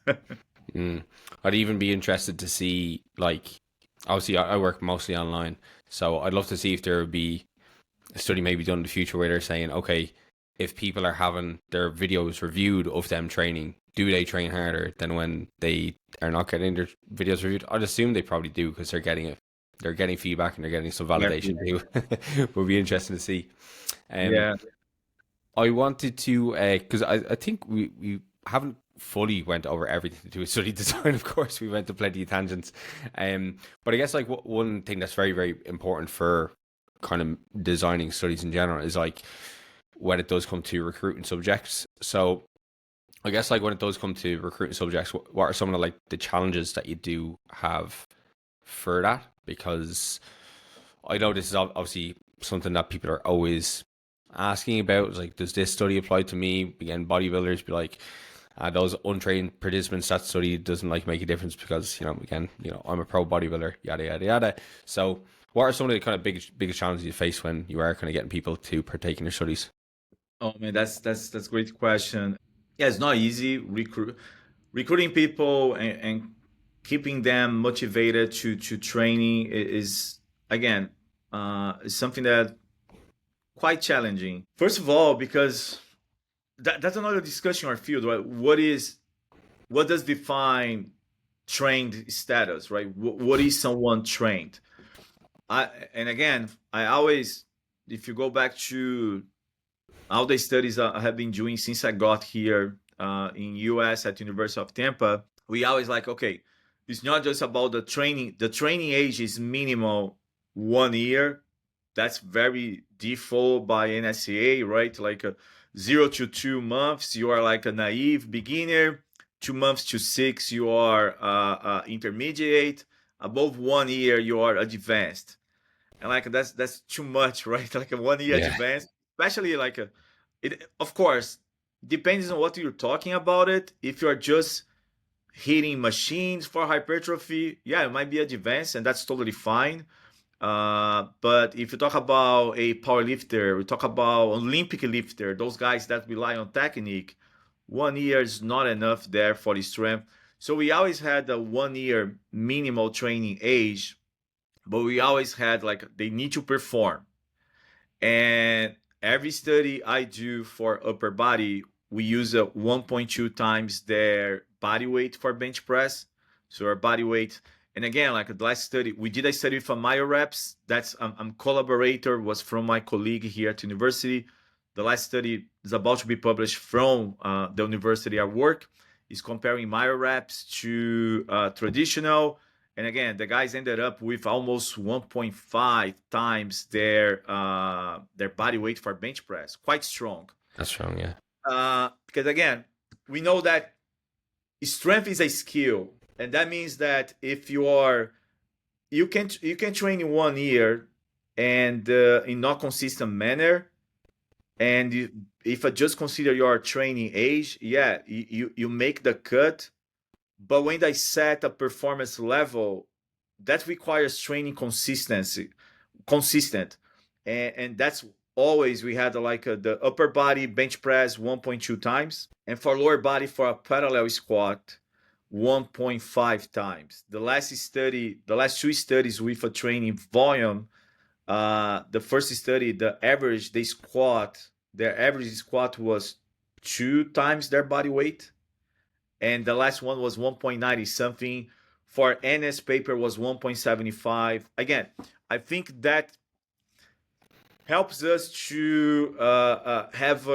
S1: I'd even be interested to see, like, obviously I work mostly online, so I'd love to see if there would be a study maybe done in the future where they're saying, okay, if people are having their videos reviewed of them training, do they train harder than when they are not getting their videos reviewed? I'd assume they probably do because they're getting feedback and they're getting some validation too. Would be interesting to see. Um,
S2: Yeah.
S1: I wanted to, because I think we haven't fully went over everything to do with study design. Of course, we went to plenty of tangents. But I guess like one thing that's very, very important for kind of designing studies in general is like when it does come to recruiting subjects. So I guess like when it does come to recruiting subjects, what are some of the challenges that you do have for that? Because I know this is obviously something that people are always asking about. It's like, does this study apply to me? Again, bodybuilders be like, those untrained participants, that study doesn't like make a difference because, again, I'm a pro bodybuilder, yada, yada, yada. So what are some of the kind of biggest challenges you face when you are kind of getting people to partake in your studies?
S2: Oh man, that's a great question. Yeah, it's not easy recruiting people and keeping them motivated to training is again is something that quite challenging. First of all, because that's another discussion in our field, right? What does define trained status, right? What is someone trained? And again, I always, if you go back to all the studies I have been doing since I got here in US at University of Tampa, we always like, okay, it's not just about the training. The training age is minimal 1 year. That's very default by NSCA, right? Like 0 to 2 months, you are like a naive beginner. 2 months to 6, you are intermediate. Above 1 year, you are advanced. And like that's too much, right? Like a 1 year
S1: Yeah.
S2: advance, especially like it. Of course, depends on what you're talking about. It if you're just hitting machines for hypertrophy, yeah, it might be advanced, and that's totally fine. But if you talk about a power lifter, we talk about Olympic lifter, those guys that rely on technique, 1 year is not enough there for the strength. So we always had a 1 year minimal training age, but we always had like they need to perform. And every study I do for upper body, we use a 1.2 times their body weight for bench press. So our body weight, and again, like the last study, we did a study for myo reps. That's I'm collaborator was from my colleague here at university. The last study is about to be published from the university I work. Is comparing myo reps to traditional, and again, the guys ended up with almost 1.5 times their body weight for bench press. Quite strong.
S1: That's wrong, yeah.
S2: Because again, we know that strength is a skill, and that means that if you can train in 1 year and in not consistent manner, and if I just consider your training age, yeah, you make the cut. But when they set a performance level, that requires training consistency, consistent, and that's always we had like the upper body bench press 1.2 times, and for lower body for a parallel squat 1.5 times. The last two studies with a training volume, the first study, their average squat was 2 times their body weight, and the last one was 1.90 something For NS paper was 1.75. Again, I think that helps us to have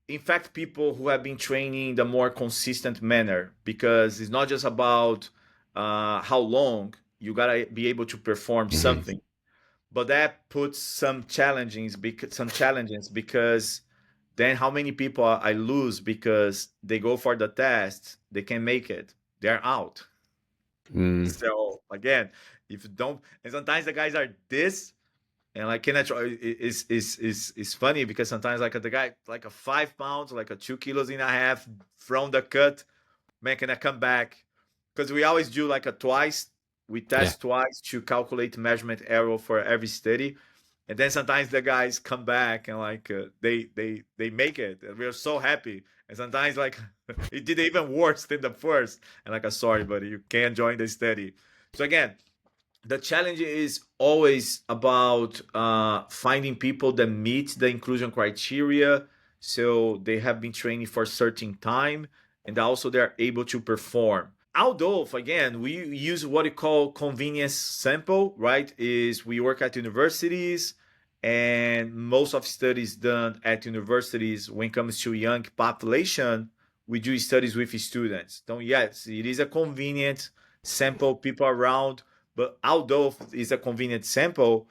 S2: in fact people who have been training in a more consistent manner, because it's not just about how long you gotta be able to perform
S1: Hmm.
S2: something, but that puts some challenges because then how many people I lose because they go for the test, they can make it, they're out.
S1: Mm.
S2: So again, if you don't, and sometimes the guys are this, and like can I try? Is funny because sometimes like the guy like a 5 pounds, like a 2 kilos and a half from the cut, man, can I come back? Because we always do like a twice. We
S1: Yeah.
S2: test twice to calculate measurement error for every study, and then sometimes the guys come back and like they make it, and we're so happy. And sometimes like it did even worse than the first, and like sorry, buddy, you can't join the study. So again, the challenge is always about finding people that meet the inclusion criteria, so they have been training for a certain time and also they're able to perform. Although again we use what we call convenience sample, right? Is we work at universities, and most of studies done at universities when it comes to young population, we do studies with students. So yes, it is a convenient sample, people around, but although it's a convenient sample,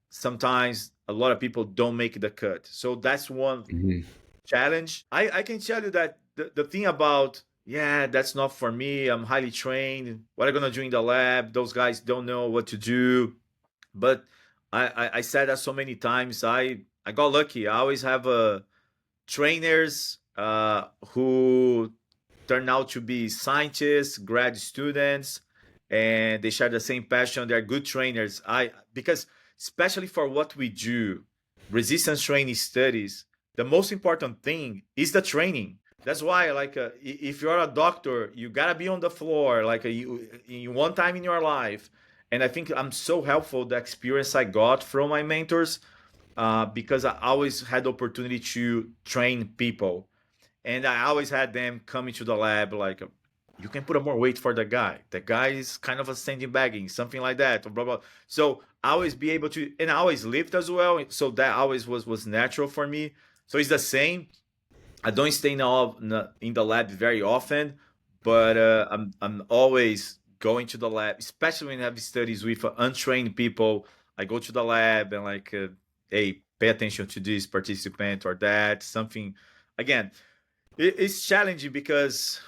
S2: sometimes a lot of people don't make the cut. So that's one
S1: Hmm.
S2: challenge. I can tell you that the thing about, yeah, that's not for me. I'm highly trained. What am I gonna do in the lab? Those guys don't know what to do. But I said that so many times. I got lucky. I always have trainers who turn out to be scientists, grad students, and they share the same passion. They're good trainers. I because especially for what we do, resistance training studies, the most important thing is the training. That's why, like, if you're a doctor, you gotta be on the floor, like, in one time in your life. And I think I'm so helpful the experience I got from my mentors, because I always had the opportunity to train people, and I always had them coming to the lab like, you can put a more weight for the guy. The guy is kind of a standing bagging, something like that, or blah blah. So I always be able to, and I always lift as well. So that always was natural for me. So it's the same. I don't stay in the lab very often, but I'm always going to the lab, especially when I have studies with untrained people. I go to the lab and like, hey, pay attention to this participant or that something. Again, it's challenging because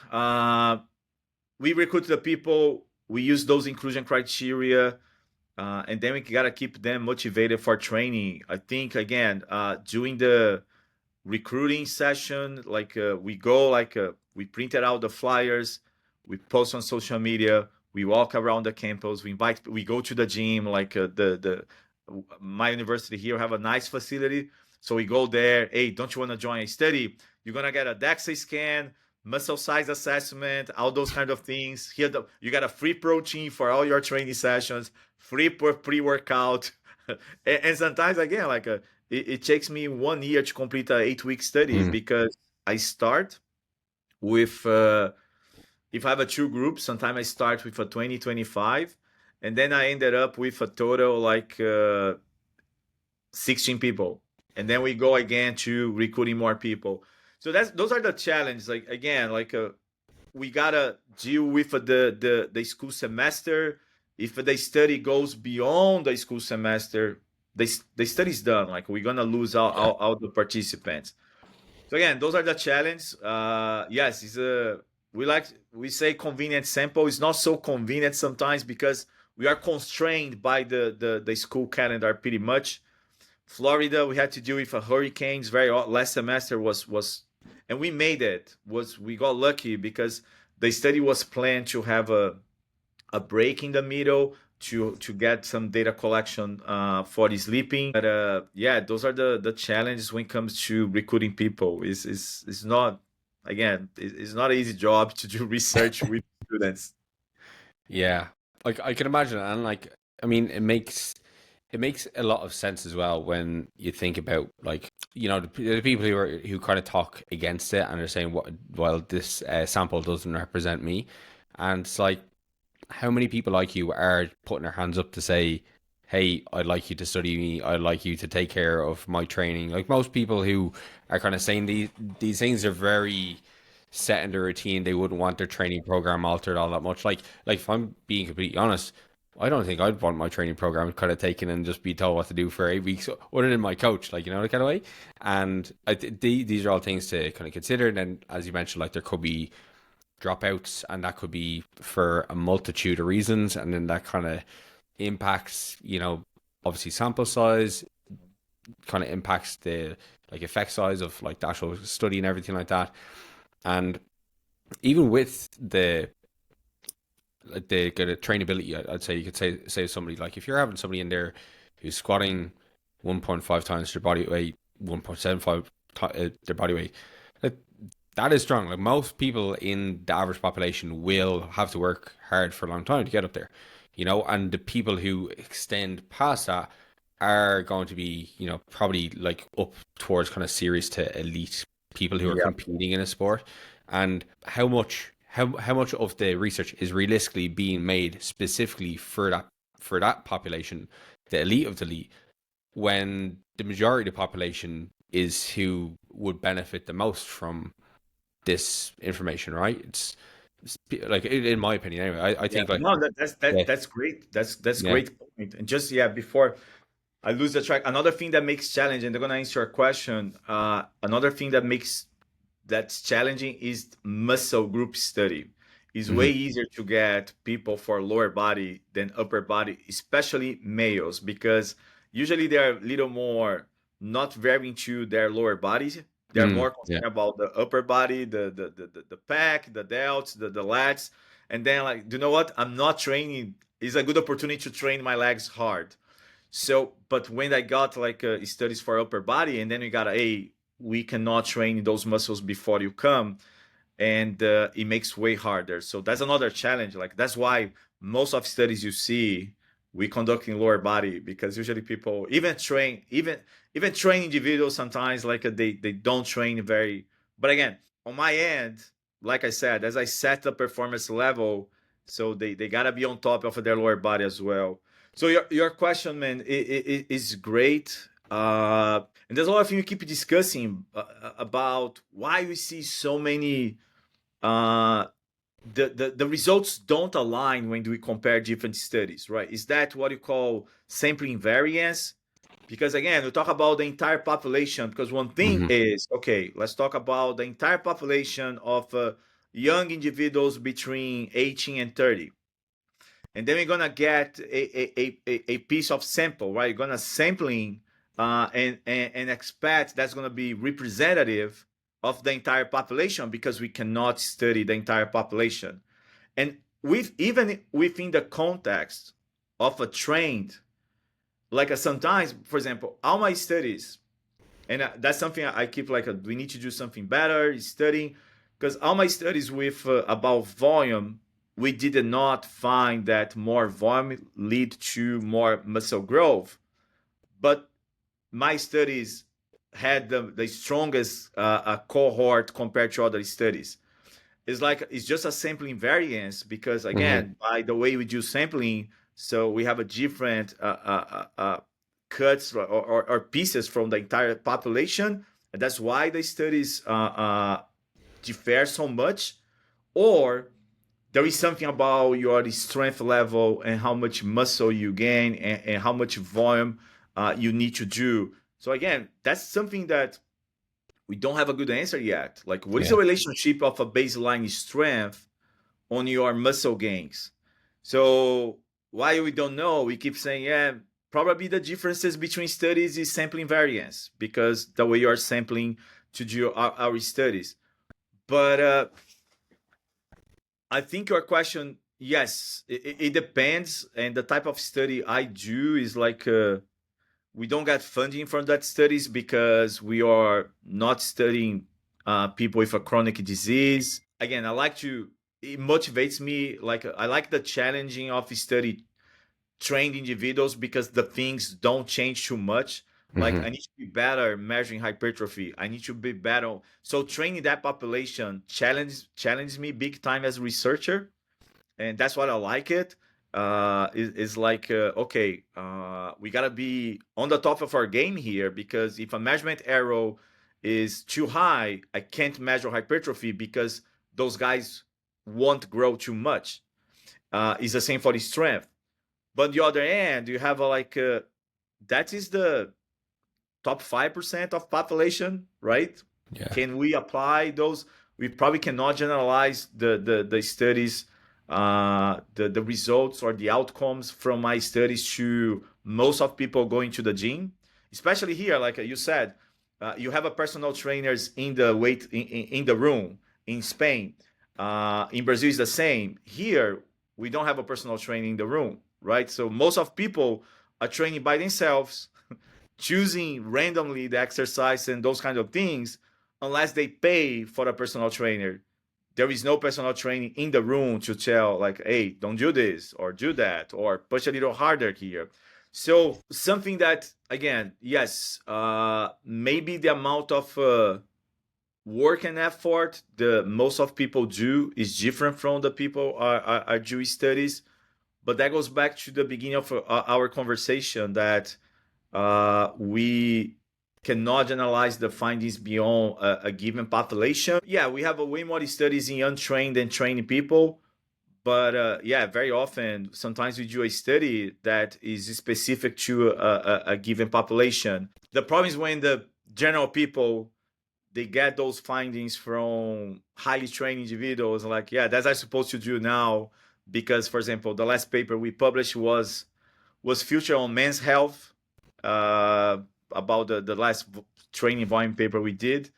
S2: we recruit the people, we use those inclusion criteria, and then we gotta keep them motivated for training. I think again, during the recruiting session, like we go like we printed out the flyers, we post on social media, we walk around the campus, we go to the gym, like the my university here have a nice facility, so we go there. Hey, don't you want to join a study? You're gonna get a DEXA scan, muscle size assessment, all those kind of things. Here, you got a free protein for all your training sessions, free pre-workout, and sometimes again, like it takes me 1 year to complete a 8 week study
S1: Mm.
S2: because I start with if I have a two groups, sometimes I start with a 20, 25, and then I ended up with a total like 16 people, and then we go again to recruiting more people. So those are the challenges. Like again, like we gotta deal with the school semester. If the study goes beyond the school semester, the study's done. Like we're gonna lose
S1: Yeah.
S2: all the participants. So again, those are the challenges. Yes, it's a we say convenient sample. It's not so convenient sometimes because we are constrained by the school calendar pretty much. Florida, we had to deal with a hurricanes. Last semester was, and we made it. We got lucky because the study was planned to have a break in the middle to get some data collection for the sleeping. But yeah, those are the challenges when it comes to recruiting people. Is not, again, it's not an easy job to do research with students.
S1: Yeah. Like I can imagine, and like I mean, it makes a lot of sense as well when you think about like the people who kind of talk against it and are saying, what, well, this sample doesn't represent me, and it's like how many people like you are putting their hands up to say, hey, I'd like you to study me, I'd like you to take care of my training? Like most people who are kind of saying these things are very set in their routine. They wouldn't want their training program altered all that much. Like if I'm being completely honest, I don't think I'd want my training program kind of taken and just be told what to do for 8 weeks, other than my coach, like, you know, the kind of way. And these are all things to kind of consider. And then, as you mentioned, like there could be dropouts, and that could be for a multitude of reasons. And then that kind of impacts, you know, obviously sample size, kind of impacts the like effect size of like the actual study and everything like that. And even with the kind of trainability, I'd say you could say to somebody, like if you're having somebody in there who's squatting 1.5 times their body weight, 1.75 their body weight, like, that is strong. Like most people in the average population will have to work hard for a long time to get up there, you know. And the people who extend past that are going to be, you know, probably like up towards kind of serious to elite people who are
S2: Yeah.
S1: competing in a sport. And how much of the research is realistically being made specifically for that population, the elite of the elite, when the majority of the population is who would benefit the most from this information, right? It's like, in my opinion, anyway. I
S2: Yeah,
S1: think like,
S2: no,
S1: yeah,
S2: that's great. That's
S1: yeah,
S2: great point. And just yeah, before I lose the track, another thing that makes challenging, they're gonna answer your question. Another thing that makes that's challenging is muscle group study. It's way
S1: hmm
S2: easier to get people for lower body than upper body, especially males, because usually they're a little more not very into their lower bodies. They're more
S1: yeah,
S2: concerned about the upper body, the pack, the delts, the lats, and then like, you know what? I'm not training. It's a good opportunity to train my legs hard. So, but when I got like studies for upper body, and then we got we cannot train those muscles before you come, and it makes way harder. So that's another challenge. Like that's why most of studies you see we conduct in lower body, because usually people even train individuals sometimes like they don't train very. But again, on my end, like I said, as I set the performance level, so they gotta be on top of their lower body as well. So your question, man, is great. And there's a lot of things we keep discussing about why we see so many uh, the results don't align when we compare different studies, right? Is that what you call sampling variance? Because again, we talk about the entire population. Because one thing
S1: hmm
S2: is, okay, let's talk about the entire population of young individuals between 18 and 30. And then we're gonna get a piece of sample, right? You're gonna sampling and expect that's gonna be representative of the entire population, because we cannot study the entire population. And with even within the context of a trend, like sometimes, for example, all my studies, and that's something I keep like we need to do something better studying, because all my studies with about volume, we did not find that more volume lead to more muscle growth, but my studies had the strongest cohort compared to other studies. It's like it's just a sampling variance, because
S1: hmm
S2: again, by the way we do sampling, so we have a different cuts or pieces from the entire population, and that's why the studies differ so much. Or there is something about your strength level and how much muscle you gain, and how much volume you need to do. So again, that's something that we don't have a good answer yet. Like, what is the
S1: yeah,
S2: relationship of a baseline strength on your muscle gains? So why we don't know, we keep saying, yeah, probably the differences between studies is sampling variance, because the way you are sampling to do our studies. But I think your question, yes, it depends. And the type of study I do is like, we don't get funding from that studies, because we are not studying people with a chronic disease. Again, it motivates me. Like, I like the challenging of study trained individuals, because the things don't change too much. Like,
S1: hmm
S2: I need to be better measuring hypertrophy. I need to be better. So training that population challenges me big time as a researcher. and that's what I like it. Is like okay, we gotta be on the top of our game here, because if a measurement error is too high, I can't measure hypertrophy because those guys won't grow too much. It's the same for the strength. But on the other end, you have that is the top 5% of population, right?
S1: Yeah.
S2: Can we apply those? We probably cannot generalize the studies, the results or the outcomes from my studies to most of people going to the gym, especially here. Like you said, you have a personal trainers in the in the room in Spain. In Brazil is the same. Here we don't have a personal trainer in the room, right? So most of people are training by themselves, choosing randomly the exercise and those kind of things, unless they pay for a personal trainer. There is no personal training in the room to tell, like, hey, don't do this or do that or push a little harder here. So something that, again, yes, maybe the amount of work and effort the most of people do is different from the people are do studies. But that goes back to the beginning of our conversation, that we cannot generalize the findings beyond a given population. Yeah, we have a way more studies in untrained and trained people, but yeah, very often, sometimes we do a study that is specific to a given population. The problem is when the general people, they get those findings from highly trained individuals, like, yeah, that's what I'm supposed to do now, because, for example, the last paper we published was featured on Men's Health, uh, about the last training volume paper we did.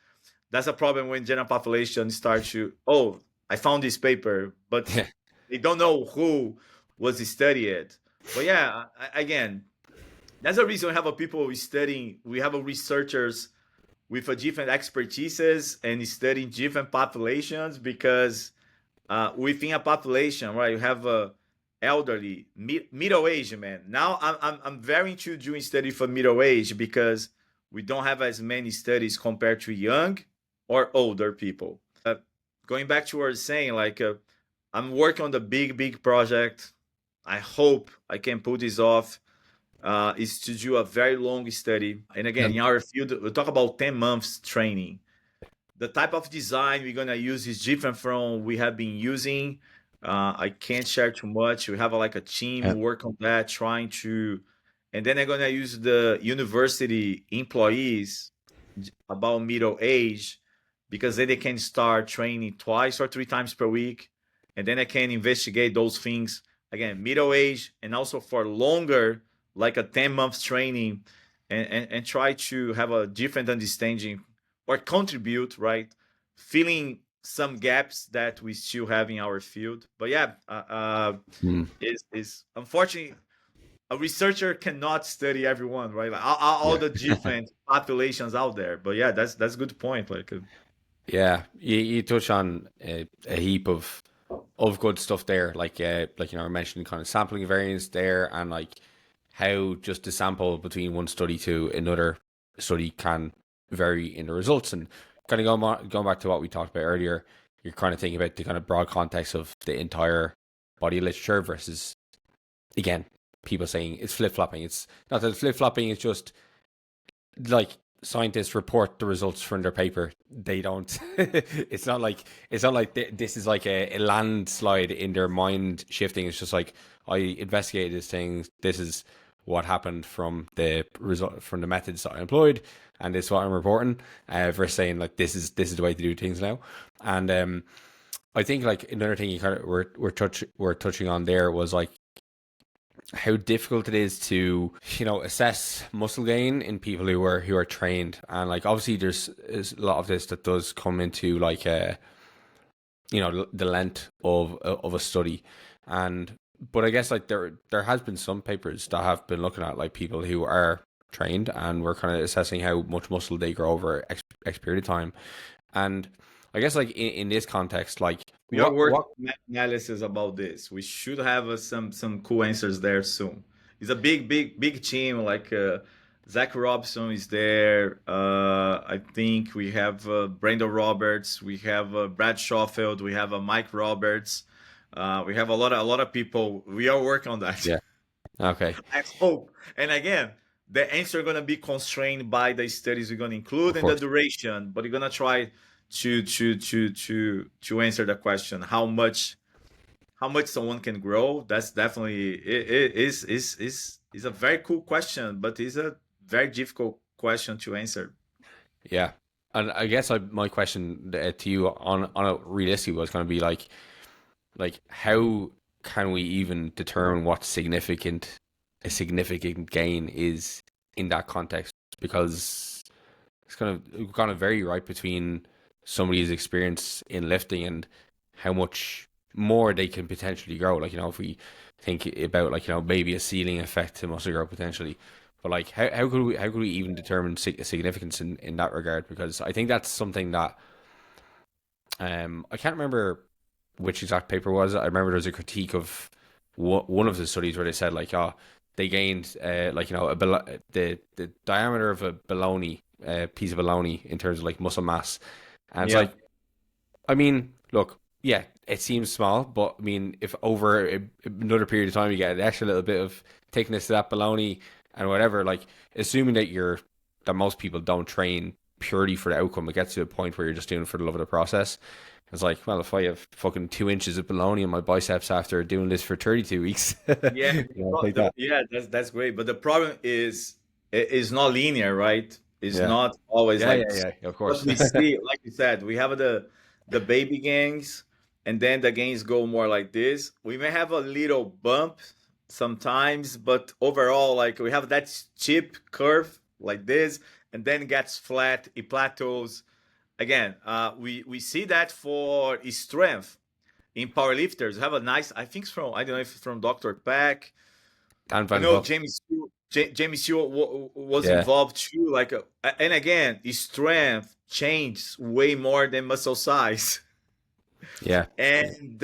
S2: That's a problem when general population start to, oh, I found this paper, but they don't know who was studying it. But yeah, again, that's the reason we have a people studying. We have a researchers with a different expertises and studying different populations, because within a population, right, you have a elderly, middle age man. Now I'm very into doing study for middle age, because we don't have as many studies compared to young or older people. Going back to what I was saying, like, I'm working on the big project. I hope I can pull this off. Is to do a very long study, and again,
S1: Um,
S2: in our field, we talk about 10 months training. The type of design we're gonna use is different from we have been using. I can't share too much. We have like a team
S1: yeah.
S2: work on that, trying to, and then I'm gonna use the university employees about middle age, because then they can start training twice or three times per week, and then I can investigate those things again, middle age, and also for longer, like a 10 months training, and try to have a different understanding or contribute, right? Filling some gaps that we still have in our field. But yeah,
S1: Hmm.
S2: is unfortunately, a researcher cannot study everyone, right? Like all
S1: Yeah.
S2: the different populations out there. But yeah, that's a good point. Like,
S1: Yeah. You touch on a heap of good stuff there. Like I mentioned kind of sampling variance there, and like how just the sample between one study to another study can vary in the results. And kind of going back to what we talked about earlier, you're kind of thinking about the kind of broad context of the entire body of literature versus, again, people saying it's flip flopping. It's not that it's flip flopping. It's just like scientists report the results from their paper. They don't. It's not like this is like a landslide in their mind shifting. It's just like, I investigated this thing. This is what happened from the result, from the methods that I employed, and this is what I'm reporting. Versus saying like, this is the way to do things now. And I think like another thing you kind of were touching on there was like how difficult it is to, assess muscle gain in people who are trained. And like obviously there's a lot of this that does come into like the length of a study. And but I guess like there has been some papers that have been looking at like people who are trained, and we're kind of assessing how much muscle they grow over X period of time. And I guess like in this context, like
S2: we are working
S1: what
S2: on analysis about this. We should have some cool answers there soon. It's a big team. Like, Zach Robson is there. I think we have Brandon Roberts. We have Brad Schofield. We have Mike Roberts. We have a lot of people. We are working on that.
S1: Yeah. Okay.
S2: I hope. And again, the answer going to be constrained by the studies we're going to include
S1: Of
S2: and the
S1: course.
S2: duration. But you're going to try to answer the question how much someone can grow. That's definitely it is a very cool question, but it's a very difficult question to answer.
S1: Yeah. And I guess my question to you on a realistic was going to be like how can we even determine what a significant gain is in that context? Because it's kind of vary right between somebody's experience in lifting and how much more they can potentially grow. Like, if we think about like, maybe a ceiling effect to muscle growth potentially. But like how could we even determine significance in that regard? Because I think that's something that I can't remember which exact paper was. I remember there was a critique of one of the studies where they said like, oh, they gained like the diameter of a bologna piece of bologna in terms of like muscle mass, and it's
S2: Yeah.
S1: like, I mean, look, yeah, it seems small, but I mean, if over another period of time you get an extra little bit of thickness to that bologna and whatever, like assuming that most people don't train purely for the outcome, it gets to a point where you're just doing it for the love of the process. It's like, well, if I have fucking 2 inches of bologna in my biceps after doing this for 32 weeks,
S2: Yeah,
S1: I'll take that.
S2: yeah, that's great. But the problem is it's not linear, right? It's
S1: Yeah,
S2: not always
S1: yeah,
S2: like
S1: yeah, yeah. Of
S2: what
S1: course.
S2: we see. Like you said, we have the baby gangs, and then the gangs go more like this. We may have a little bump sometimes, but overall, like we have that steep curve like this, and then it gets flat. It plateaus again. We see that for strength in powerlifters. Have a nice, I think it's from, I don't know if it's from Dr. Pack.
S1: Dan
S2: I
S1: Van
S2: know
S1: Hook.
S2: Jamie Stewart was
S1: Yeah,
S2: involved too. Like, and again, his strength changed way more than muscle size,
S1: yeah.
S2: and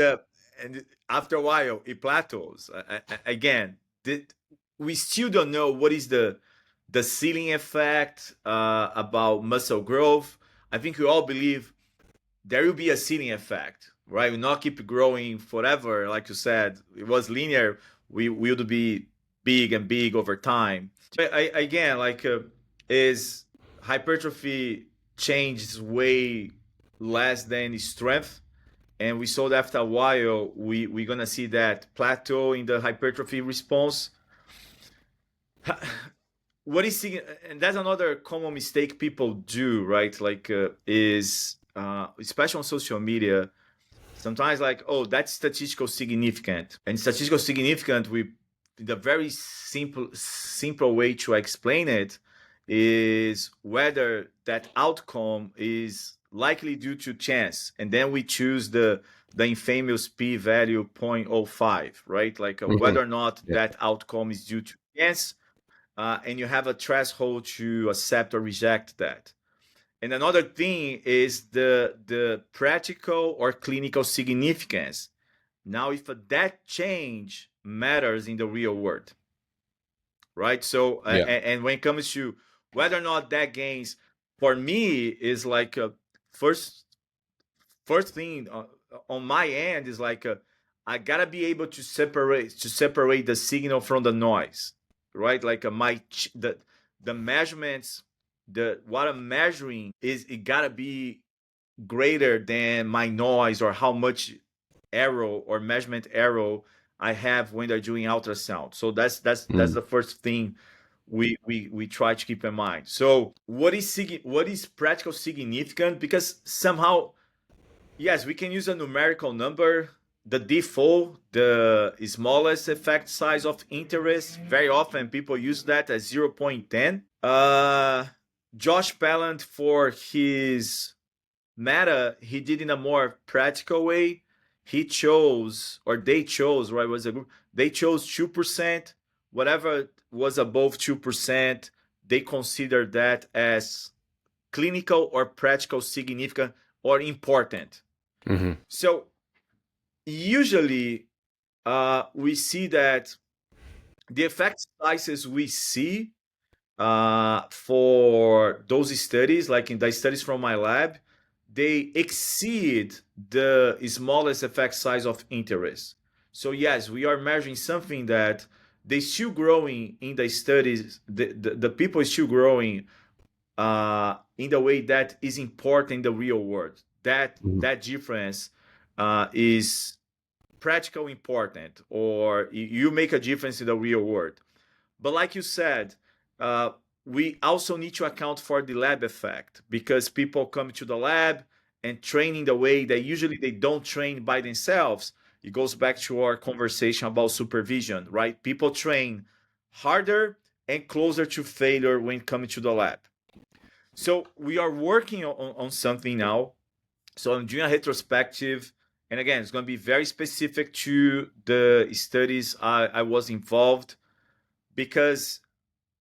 S2: after a while it plateaus. Again, we still don't know what is the ceiling effect about muscle growth. I think we all believe there will be a ceiling effect, right? We not keep growing forever, like you said. It was linear. We will be big and big over time. Again, like is hypertrophy changes way less than strength, and we saw that after a while we're gonna see that plateau in the hypertrophy response. What is and that's another common mistake people do, right? Like is especially on social media, sometimes like, oh, that's statistical significant, and statistical significant, we the very simple way to explain it is whether that outcome is likely due to chance, and then we choose the infamous p-value 0.05, right? Like
S1: Hmm.
S2: whether or not
S1: Yeah.
S2: that outcome is due to chance, and you have a threshold to accept or reject that. And another thing is the practical or clinical significance. Now, if that change matters in the real world, right? So,
S1: Yeah.
S2: and when it comes to whether or not that gains, for me is like first first thing on my end is like I gotta be able to separate the signal from the noise, right? Like the measurements, the what I'm measuring is it gotta be greater than my noise or how much error or measurement error I have when they're doing ultrasound. So that's
S1: Mm.
S2: the first thing we try to keep in mind. So what is practical significant? Because somehow, yes, we can use a numerical number. The default, the smallest effect size of interest. Very often people use that as 0.10. Josh Pallant, for his meta, he did in a more practical way. He chose, or they chose, right? Was a group. They chose 2%. Whatever was above 2%, they consider that as clinical or practical significant or important.
S1: Hmm.
S2: So usually we see that the effect sizes we see for those studies, like in the studies from my lab, they exceed the smallest effect size of interest. So yes, we are measuring something that they still growing in the studies. The people is still growing in the way that is important in the real world. That difference is practical important, or you make a difference in the real world. But like you said, uh, we also need to account for the lab effect, because people come to the lab and train in the way that usually they don't train by themselves. It goes back to our conversation about supervision, right? People train harder and closer to failure when coming to the lab. So we are working on something now. So I'm doing a retrospective. And again, it's going to be very specific to the studies I was involved, because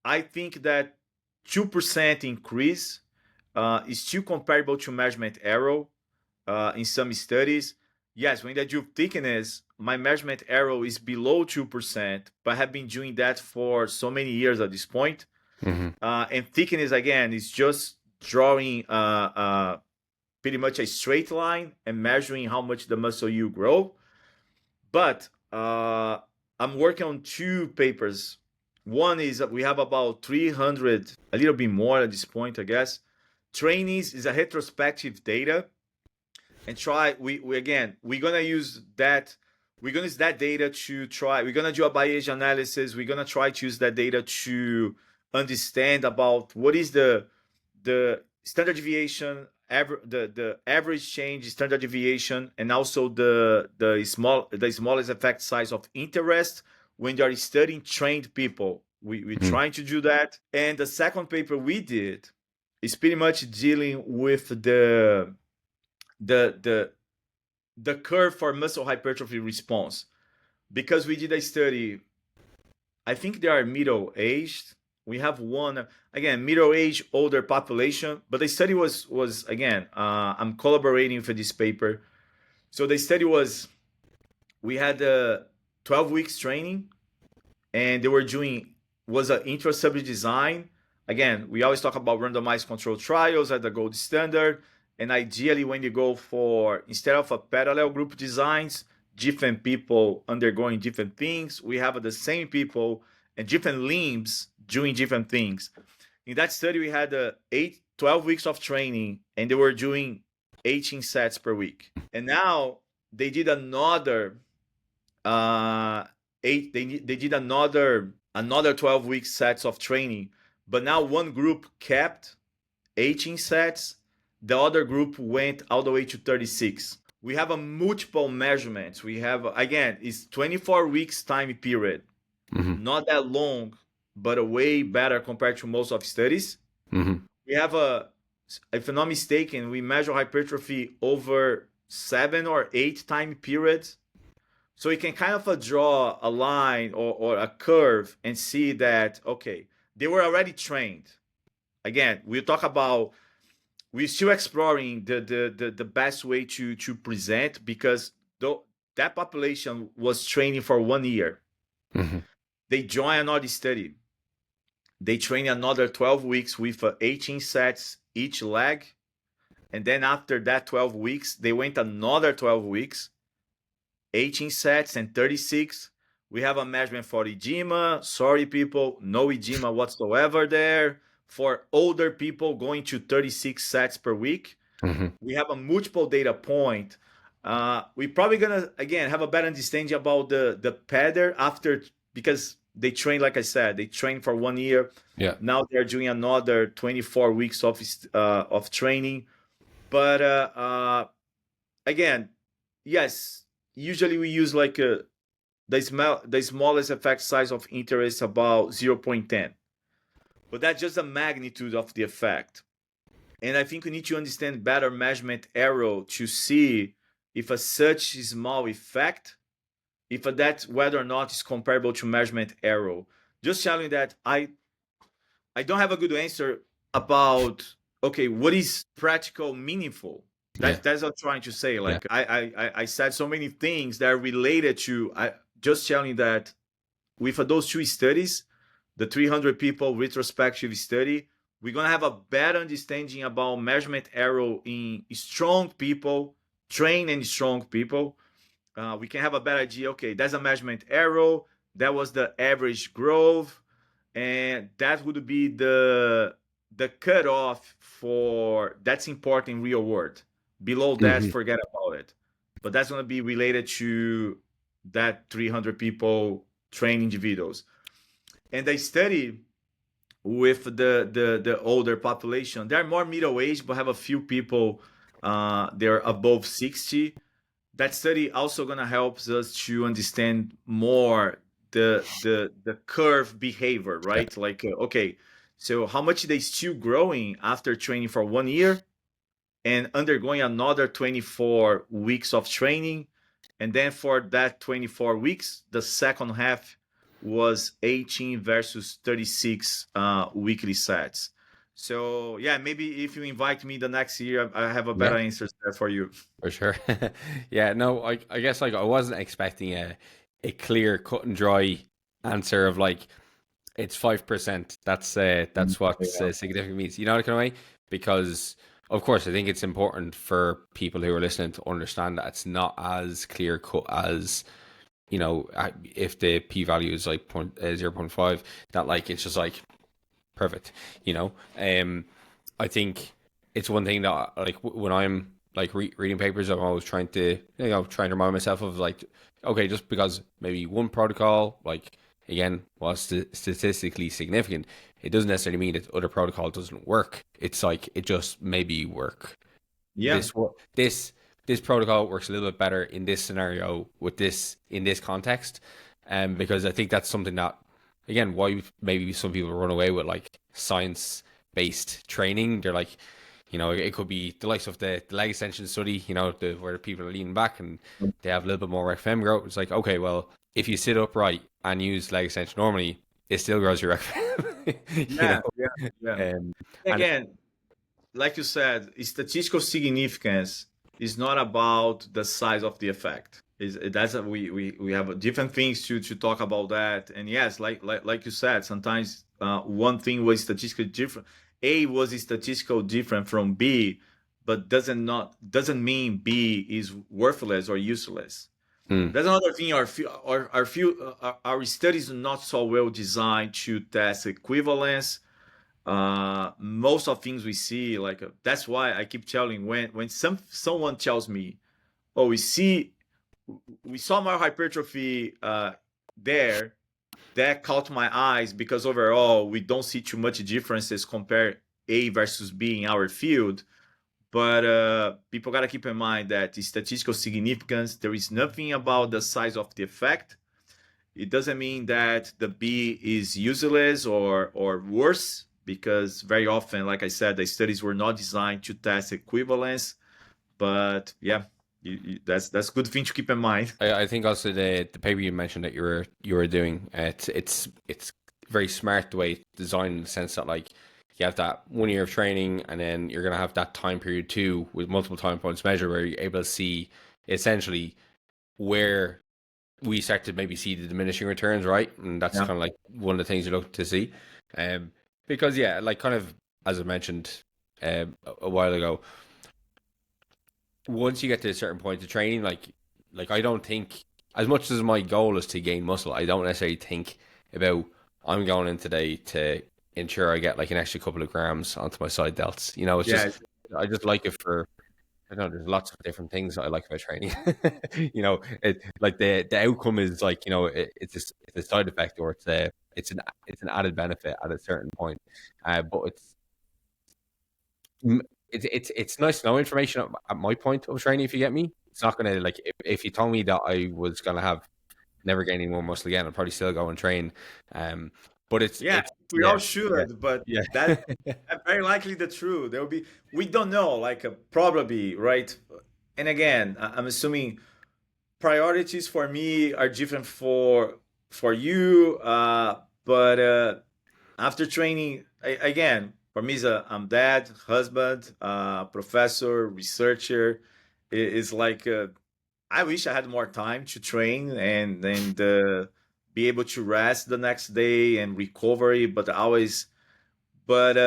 S2: I think that 2% increase is still comparable to measurement error in some studies. Yes, when I do thickness, my measurement error is below 2%, but I have been doing that for so many years at this point. And thickness, again, is just drawing pretty much a straight line and measuring how much the muscle you grow. But I'm working on two papers. One is that we have about 300, a little bit more at this point, I guess. Trainees is a retrospective data, and we again, we're gonna use that. We're gonna use that data to try. We're gonna do a Bayesian analysis. We're gonna try to use that data to understand about what is the standard deviation, the average change, standard deviation, and also the smallest effect size of interest when you are studying trained people. We're trying to do that. And the second paper we did is pretty much dealing with the curve for muscle hypertrophy response, because we did a study. I think they are middle-aged. We have one, again, middle-aged, older population, but the study was again, I'm collaborating for this paper. So the study we had 12 weeks training, and they were doing, was an intra-subject design. Again, we always talk about randomized controlled trials as the gold standard. And ideally, when you go for, instead of a parallel group designs, different people undergoing different things, we have the same people and different limbs doing different things. In that study, we had 12 weeks of training, and they were doing 18 sets per week. And now they did another they did another 12 week sets of training, but now one group kept 18 sets, the other group went all the way to 36. We have a multiple measurements. We have, again, it's 24 weeks time period. Not that long, but a way better compared to most of studies. We have if I'm not mistaken, we measure hypertrophy over 7 or 8 time periods. So you can kind of draw a line or a curve and see that, okay, they were already trained. Again, we're still exploring the best way to present, because that population was training for 1 year. They join another study. They train another 12 weeks with 18 sets each leg. And then after that 12 weeks, they went another 12 weeks, 18 sets and 36. We have a measurement for edema. Sorry, people, no edema whatsoever there. For older people, going to 36 sets per week. We have a multiple data point. We're probably gonna, again, have a better understanding about the pattern after, because they train, like I said, they train for 1 year.
S1: Yeah.
S2: Now they're doing another 24 weeks of training. But again, yes, usually we use like the smallest effect size of interest about 0.10. But that's just the magnitude of the effect. And I think we need to understand better measurement error to see if such small effect, if that whether or not is comparable to measurement error. Just telling that I don't have a good answer about, okay, what is practical meaningful. That's what I'm trying to say. Like I said so many things that are related to just telling that with those two studies, the 300 people retrospective study, we're gonna have a better understanding about measurement error in strong people, trained and strong people. We can have a better idea. Okay, that's a measurement error. That was the average growth, and that would be the cutoff for that's important in real world. Below that,
S1: Hmm.
S2: forget about it. But that's going to be related to that 300 people trained individuals. And they study with the older population. They're more middle aged, but have a few people. They're above 60. That study also gonna help us to understand more the curve behavior,
S1: Yeah.
S2: right? Like okay, so how much they still growing after training for 1 year and undergoing another 24 weeks of training, and then for that 24 weeks, the second half was 18 versus 36 weekly sets. So yeah, maybe if you invite me the next year, I have a better
S1: Yeah,
S2: answer there for you.
S1: for sure. Yeah, no, I guess like I wasn't expecting a clear cut and dry answer of like it's 5%. That's what's
S2: Yeah.
S1: significant means. You know what kind of way? Because of course I think it's important for people who are listening to understand that it's not as clear cut as if the p value is like 0.5, that like it's just like perfect. You know, I think it's one thing that like when I'm like reading papers, I'm always trying to remind myself of like, okay, just because maybe one protocol like again was statistically significant, it doesn't necessarily mean that other protocol doesn't work. It's like it just maybe work
S2: Yeah.
S1: this this protocol works a little bit better in this scenario with this in this context, because I think that's something that again why maybe some people run away with like science based training. They're like, it could be the likes of the leg extension study, where people are leaning back and they have a little bit more rec fem growth. It's like, okay, well, if you sit upright and use leg extension normally, it still grows your rec fem.
S2: Yeah, yeah, yeah.
S1: Um, and
S2: Again, like you said, statistical significance is not about the size of the effect. We have different things to talk about that. And yes, like you said, sometimes one thing was statistically different. A was statistical different from B, but doesn't mean B is worthless or useless.
S1: mm,
S2: That's another thing. Our studies are not so well designed to test equivalence. Most of things we see, like that's why I keep telling when someone tells me, "Oh, we saw more hypertrophy there," that caught my eyes because overall we don't see too much differences compare A versus B in our field. But people gotta keep in mind that the statistical significance, there is nothing about the size of the effect. It doesn't mean that the B is useless or worse, because very often, like I said, the studies were not designed to test equivalence. But yeah, that's a good thing to keep in mind.
S1: I think also the paper you mentioned that you were doing, it's very smart the way it's designed in the sense that like you have that 1 year of training and then you're gonna have that time period too with multiple time points measure where you're able to see essentially where we start to maybe see the diminishing returns, right? And that's
S2: Yeah.
S1: kind of like one of the things you look to see, because yeah, like kind of as I mentioned a while ago, once you get to a certain point of training, like I don't think as much as my goal is to gain muscle, I don't necessarily think about I'm going in today to ensure I get like an extra couple of grams onto my side delts. It's
S2: Yeah.
S1: just I just like it for I don't know. There's lots of different things that I like about training. Like the outcome is like it's a side effect or it's an added benefit at a certain point. But Mm, it's nice to know information at my point of training. If you get me, it's not gonna like if you told me that I was gonna have never gaining more muscle again, I'd probably still go and train. Um, but
S2: Yeah,
S1: it's
S2: we
S1: yeah
S2: all
S1: yeah
S2: should, but
S1: yeah
S2: that's very likely the truth. There will be, we don't know, like probably, right? And again, I'm assuming priorities for me are different for you. But after training, again, for me, I'm dad, husband, professor, researcher. It's like I wish I had more time to train and be able to rest the next day and recovery. But always, but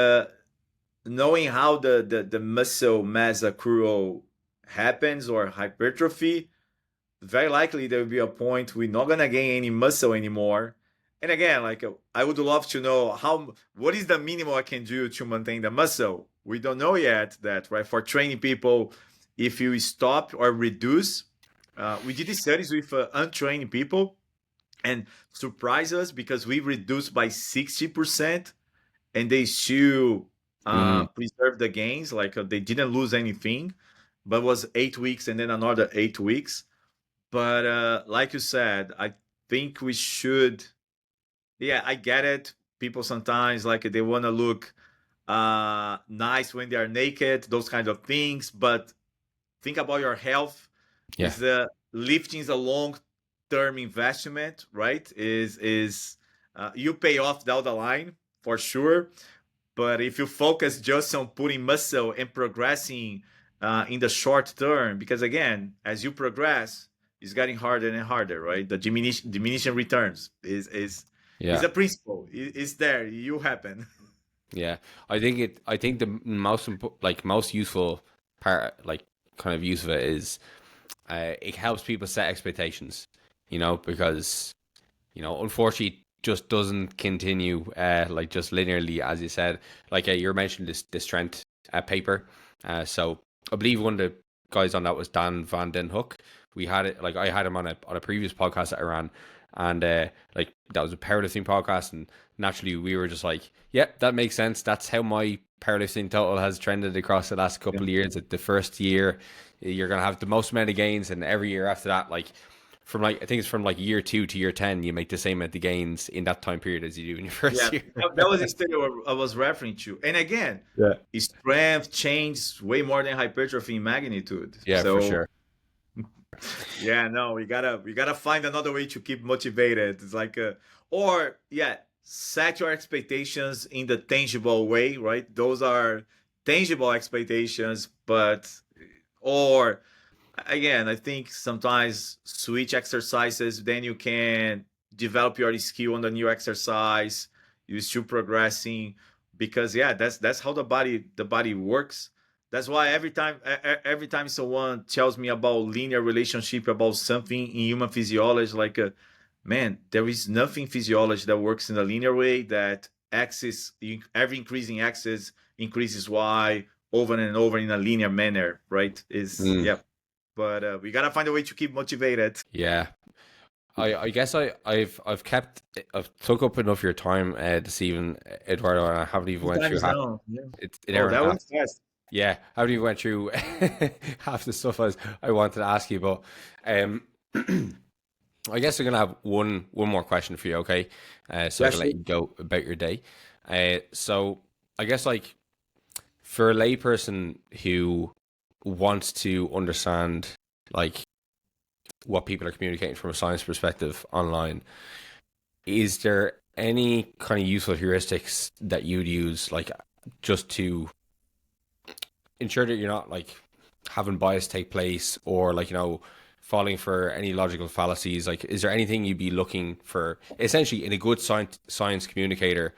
S2: knowing how the muscle mass accrual happens or hypertrophy, very likely there will be a point we're not gonna gain any muscle anymore. And again, like I would love to know what is the minimum I can do to maintain the muscle. We don't know yet that, right? For training people, if you stop or reduce, we did studies with untrained people, and surprise us because we reduced by 60%, and they still
S1: Mm,
S2: preserve the gains. Like they didn't lose anything, but it was 8 weeks and then another 8 weeks. But like you said, I think we should. Yeah, I get it. People sometimes like they want to look nice when they are naked, those kind of things. But think about your health.
S1: yeah,
S2: Is lifting is a long term investment, right? Is you pay off down the line for sure. But if you focus just on putting muscle and progressing in the short term, because again, as you progress, it's getting harder and harder, right? The diminishing returns is
S1: yeah,
S2: a principle. It's there. You happen.
S1: yeah. I think the most useful part, like kind of use of it is it helps people set expectations. Because unfortunately, just doesn't continue like just linearly, as you said. Like you mentioned this strength paper. So I believe one of the guys on that was Dan Van Den Hook. We had it like I had him on a previous podcast that I ran, and like that was a powerlifting podcast, and naturally we were just like, yeah, that makes sense. That's how my powerlifting total has trended across the last couple
S2: Yeah.
S1: of years. At the first year, you're gonna have the most amount of gains, and every year after that, like from like I think it's from like year 2 to year 10, you make the same amount of gains in that time period as you do in your
S2: Yeah,
S1: first year.
S2: that was the study I was referring to. And again,
S1: Yeah.
S2: strength changes way more than hypertrophy in magnitude.
S1: Yeah, for
S2: So
S1: sure.
S2: yeah, no, we gotta find another way to keep motivated. It's like or yeah, set your expectations in the tangible way, right? Those are tangible expectations, but or again, I think sometimes switch exercises, then you can develop your skill on the new exercise. You're still progressing because yeah, that's how the body works. That's why every time someone tells me about linear relationship about something in human physiology, like man, there is nothing physiology that works in a linear way. That axis, every increasing axis increases y over and over in a linear manner, right? Is
S1: Mm,
S2: yeah, but we gotta find a way to keep motivated.
S1: yeah. I guess I've took up enough of your time this evening, Eduardo, and I haven't even
S2: Two
S1: went through
S2: times
S1: half
S2: now. Yeah.
S1: it's an
S2: Oh,
S1: hour and
S2: that
S1: a half.
S2: was fast.
S1: Yeah, I haven't even went through half the stuff I wanted to ask you, but um I guess I'm gonna have one more question for you, okay? So I
S2: Yeah,
S1: can let
S2: sure.
S1: you go about your day. So I guess like for a layperson who wants to understand like what people are communicating from a science perspective online, is there any kind of useful heuristics that you'd use, like just to ensure that you're not like having bias take place or like falling for any logical fallacies? Like, is there anything you'd be looking for essentially in a good science communicator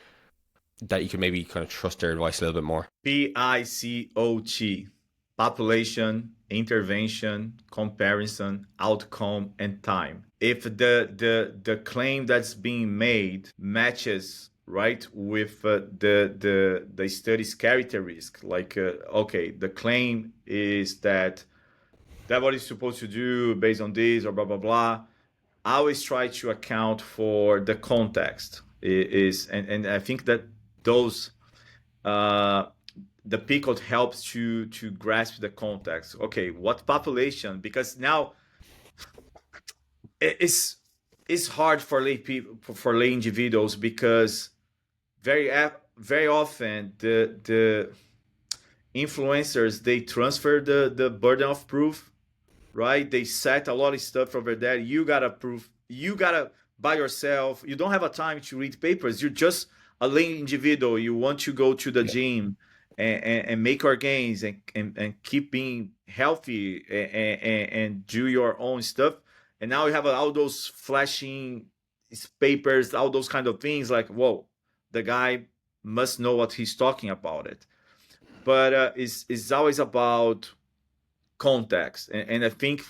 S1: that you can maybe kind of trust their advice a little bit more?
S2: PICOT: population, intervention, comparison, outcome, and time. If the claim that's being made matches right with the study's characteristic, like okay, the claim is that what it's supposed to do based on this or blah blah blah. I always try to account for the context. And I think that those uh, the Picot helps to grasp the context. Okay, what population? Because now it's hard for lay people, for lay individuals, because very often the influencers, they transfer the burden of proof, right? They set a lot of stuff over there. You gotta prove. You gotta by yourself. You don't have a time to read papers. You're just a lay individual. You want to go to the
S1: Yeah.
S2: gym and make our gains and keep being healthy and do your own stuff. And now you have all those flashing papers, all those kind of things. Like, whoa, the guy must know what he's talking about it. but it's always about context. And I think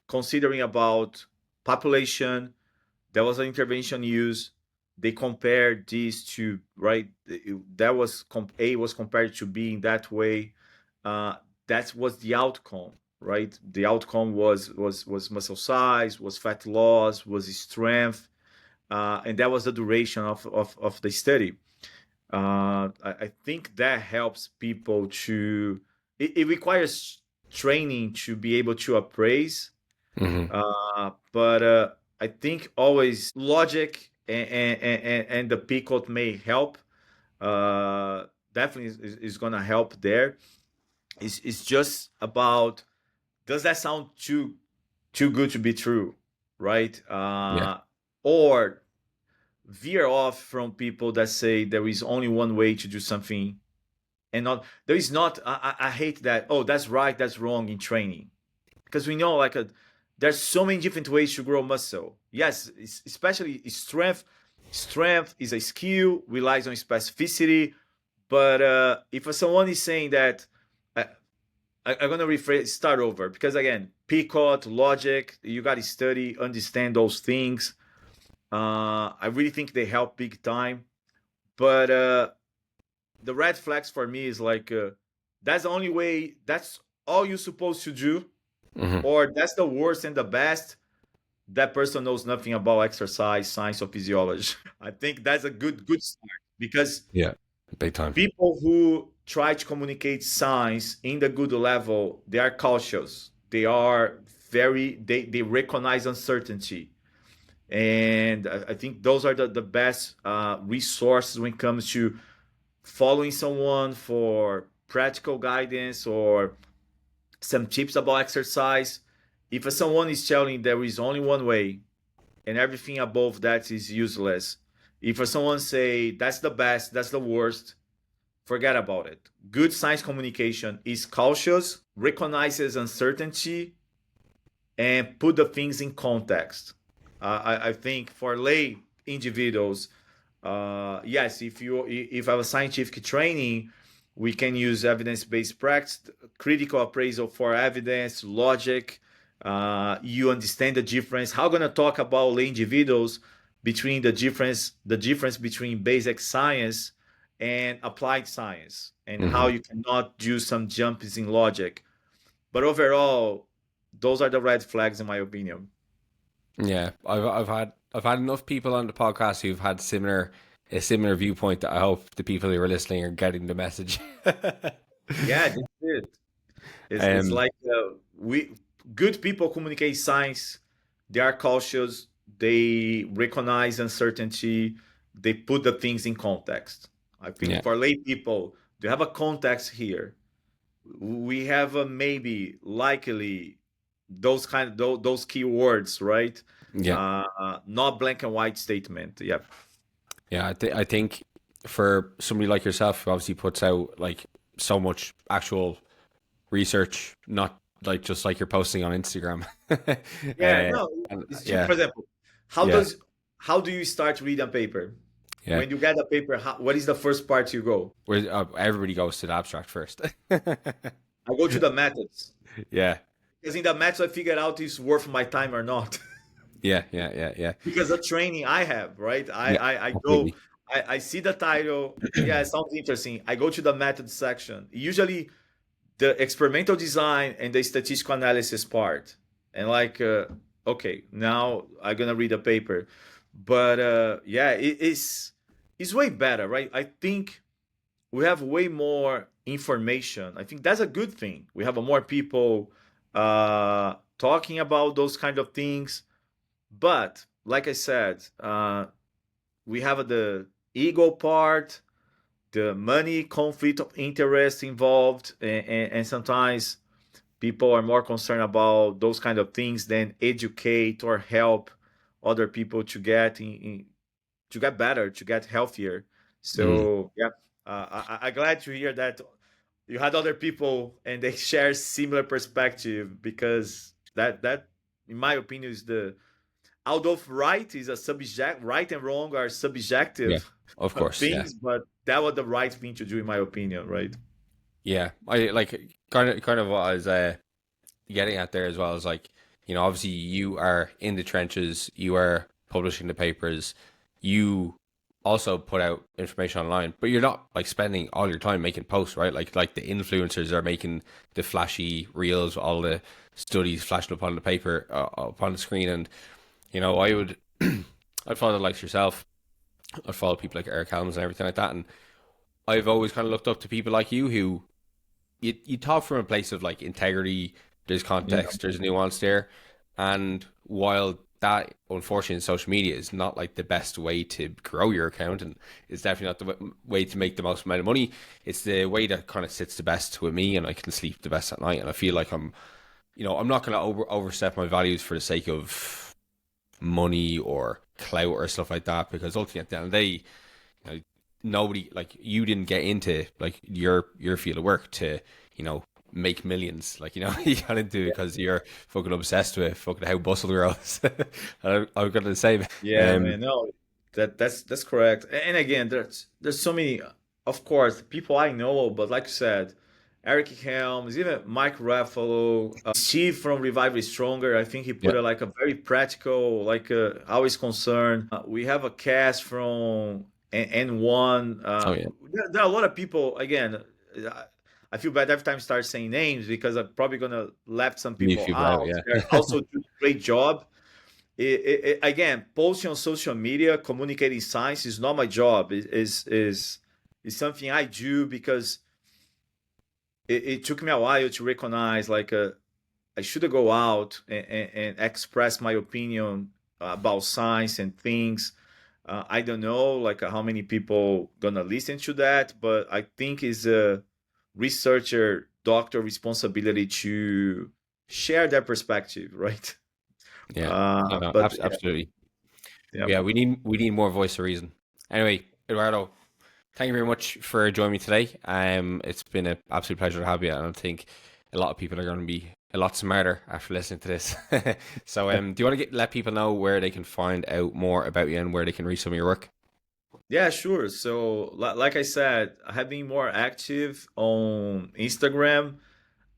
S2: considering about population, there was an intervention used. They compared these to right. That was A was compared to B in that way. Uh, that was the outcome, right? The outcome was muscle size, was fat loss, was strength, and that was the duration of the study. I think that helps people to. It requires training to be able to appraise,
S1: Hmm.
S2: but I think always logic and the picot may help. Uh, Definitely is going to help there. It's just about, does that sound too good to be true, right?
S1: Yeah.
S2: Or veer off from people that say there is only one way to do something, and not there is not. I hate that. Oh, that's right, that's wrong in training, because we know there's so many different ways to grow muscle. Yes, especially strength. Strength is a skill, relies on specificity. But if someone is saying that, I, I'm gonna rephrase, start over, because again, Picot, logic, you got to study, understand those things. I really think they help big time. But the red flags for me is that's the only way. That's all you're supposed to do,
S1: Hmm.
S2: or that's the worst and the best. That person knows nothing about exercise, science, or physiology. I think that's a good start, because
S1: Yeah. Big time.
S2: people who try to communicate science in the good level, they are cautious. They are they recognize uncertainty. And I think those are the best resources when it comes to following someone for practical guidance or some tips about exercise. If someone is telling there is only one way and everything above that is useless, if someone say that's the best, that's the worst, forget about it. Good science communication is cautious, recognizes uncertainty, and put the things in context. I think for lay individuals, yes, if I have a scientific training, we can use evidence-based practice, critical appraisal for evidence, logic. You understand the difference. How gonna talk about lay individuals between the difference between basic science and applied science, and how
S1: Hmm.
S2: you cannot do some jumps in logic. But overall, those are the red flags, in my opinion.
S1: Yeah, I've had enough people on the podcast who've had a similar viewpoint that I hope the people who are listening are getting the message.
S2: Yeah, that's it. It's
S1: um,
S2: like we good people communicate science. They are cautious. They recognize uncertainty. They put the things in context. I think
S1: yeah,
S2: for lay people, they have a context here. We have a maybe, likely, those keywords, right?
S1: yeah,
S2: Not black and white statement. Yep.
S1: yeah. I think for somebody like yourself who obviously puts out like so much actual research, not like just like you're posting on Instagram.
S2: Yeah, no,
S1: And
S2: it's just,
S1: yeah,
S2: for example, how
S1: yeah,
S2: does how do you start reading a paper?
S1: yeah.
S2: When you get a paper, what is the first part you go?
S1: Where everybody goes to the abstract first.
S2: I go to the methods,
S1: Yeah,
S2: because in the methods I figure out if it's worth my time or not.
S1: yeah, yeah, yeah, yeah,
S2: Because the training I have, right? I
S1: yeah.
S2: I, I go,
S1: Completely.
S2: I see the title. Yeah, it sounds interesting. I go to the method section. Usually the experimental design and the statistical analysis part, and okay, now I'm gonna read a paper. But yeah, it's way better, right? I think we have way more information. I think that's a good thing. We have more people talking about those kind of things. But like I said, we have the ego part, the money conflict of interest involved, and sometimes people are more concerned about those kind of things than educate or help other people to to get better, to get healthier.
S1: Mm.
S2: So yeah, I'm glad to hear that you had other people and they share similar perspective, because that in my opinion is the, although right is a subject, right and wrong are
S1: Yeah,
S2: subjective
S1: of course. Yeah,
S2: things, but that was the right thing to do in my opinion, right?
S1: Yeah, I like kind of what I was getting at there as well is like, obviously you are in the trenches, you are publishing the papers, you also put out information online, but you're not like spending all your time making posts, right? Like the influencers are making the flashy reels, all the studies flashing up on the paper, up on the screen, and I would, I'd follow the likes of yourself, I'd follow people like Eric Helms and everything like that, and I've always kind of looked up to people like you who you talk from a place of like integrity. There's
S2: Yeah.
S1: context, there's nuance there, and while that unfortunately in social media is not like the best way to grow your account, and it's definitely not the way to make the most amount of money. It's the way that kind of sits the best with me, and I can sleep the best at night. And I feel like I'm not going to overstep my values for the sake of money or clout or stuff like that, because ultimately at the end of the day, you know, nobody like you didn't get into like your field of work to make millions. Like you got into it because you're fucking obsessed with fucking how bustle girls. I'm gonna say,
S2: Yeah, man. No, that's correct. And again, there's so many, of course, people I know, but like you said, Eric Helms, even Mike Ruffalo, Steve from Revive is Stronger. I think he
S1: yeah,
S2: put a very practical, always concerned. We have a cast from N1.
S1: oh yeah,
S2: There are a lot of people. Again, uh, I feel bad every time I start saying names because I'm probably gonna left some
S1: leave
S2: people
S1: people
S2: out.
S1: out. Yeah,
S2: They're also doing a great job. Again, posting on social media, communicating science is not my job. Is something I do because it took me a while to recognize I should go out and express my opinion about science and things. I don't know how many people gonna listen to that, but I think it's a researcher doctor responsibility to share their perspective, right?
S1: yeah, no,
S2: But yeah,
S1: absolutely.
S2: yeah.
S1: Yeah, we need more voice of reason. Anyway, Eduardo, thank you very much for joining me today. It's been an absolute pleasure to have you, and I think a lot of people are going to be a lot smarter after listening to this. So, do you want to let people know where they can find out more about you and where they can read some of your work?
S2: Yeah, sure. So, like I said, I have been more active on Instagram.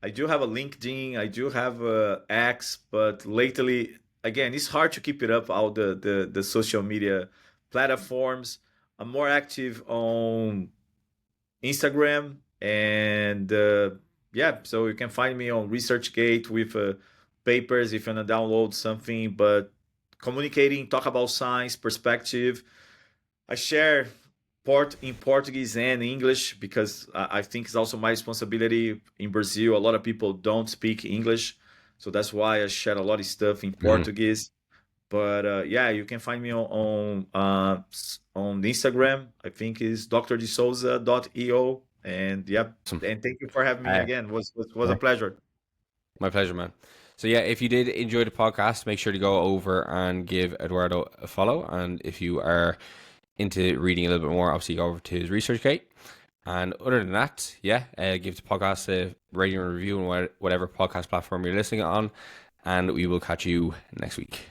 S2: I do have a LinkedIn. I do have a X, but lately, again, it's hard to keep it up all the social media platforms. I'm more active on Instagram, and yeah, so you can find me on ResearchGate with papers if you wanna download something. But communicating, talk about science perspective. I share in Portuguese and English because I think it's also my responsibility in Brazil. A lot of people don't speak English, so that's why I share a lot of stuff in
S1: Mhm.
S2: Portuguese. But yeah, you can find me on Instagram. I think is drdesouza.eo. And yeah,
S1: Awesome.
S2: and thank you for having me
S1: Uh,
S2: again. Was a pleasure.
S1: My pleasure, man. So yeah, if you did enjoy the podcast, make sure to go over and give Eduardo a follow. And if you are into reading a little bit more, obviously go over to his ResearchGate. And other than that, yeah, give the podcast a rating and review on whatever podcast platform you're listening on. And we will catch you next week.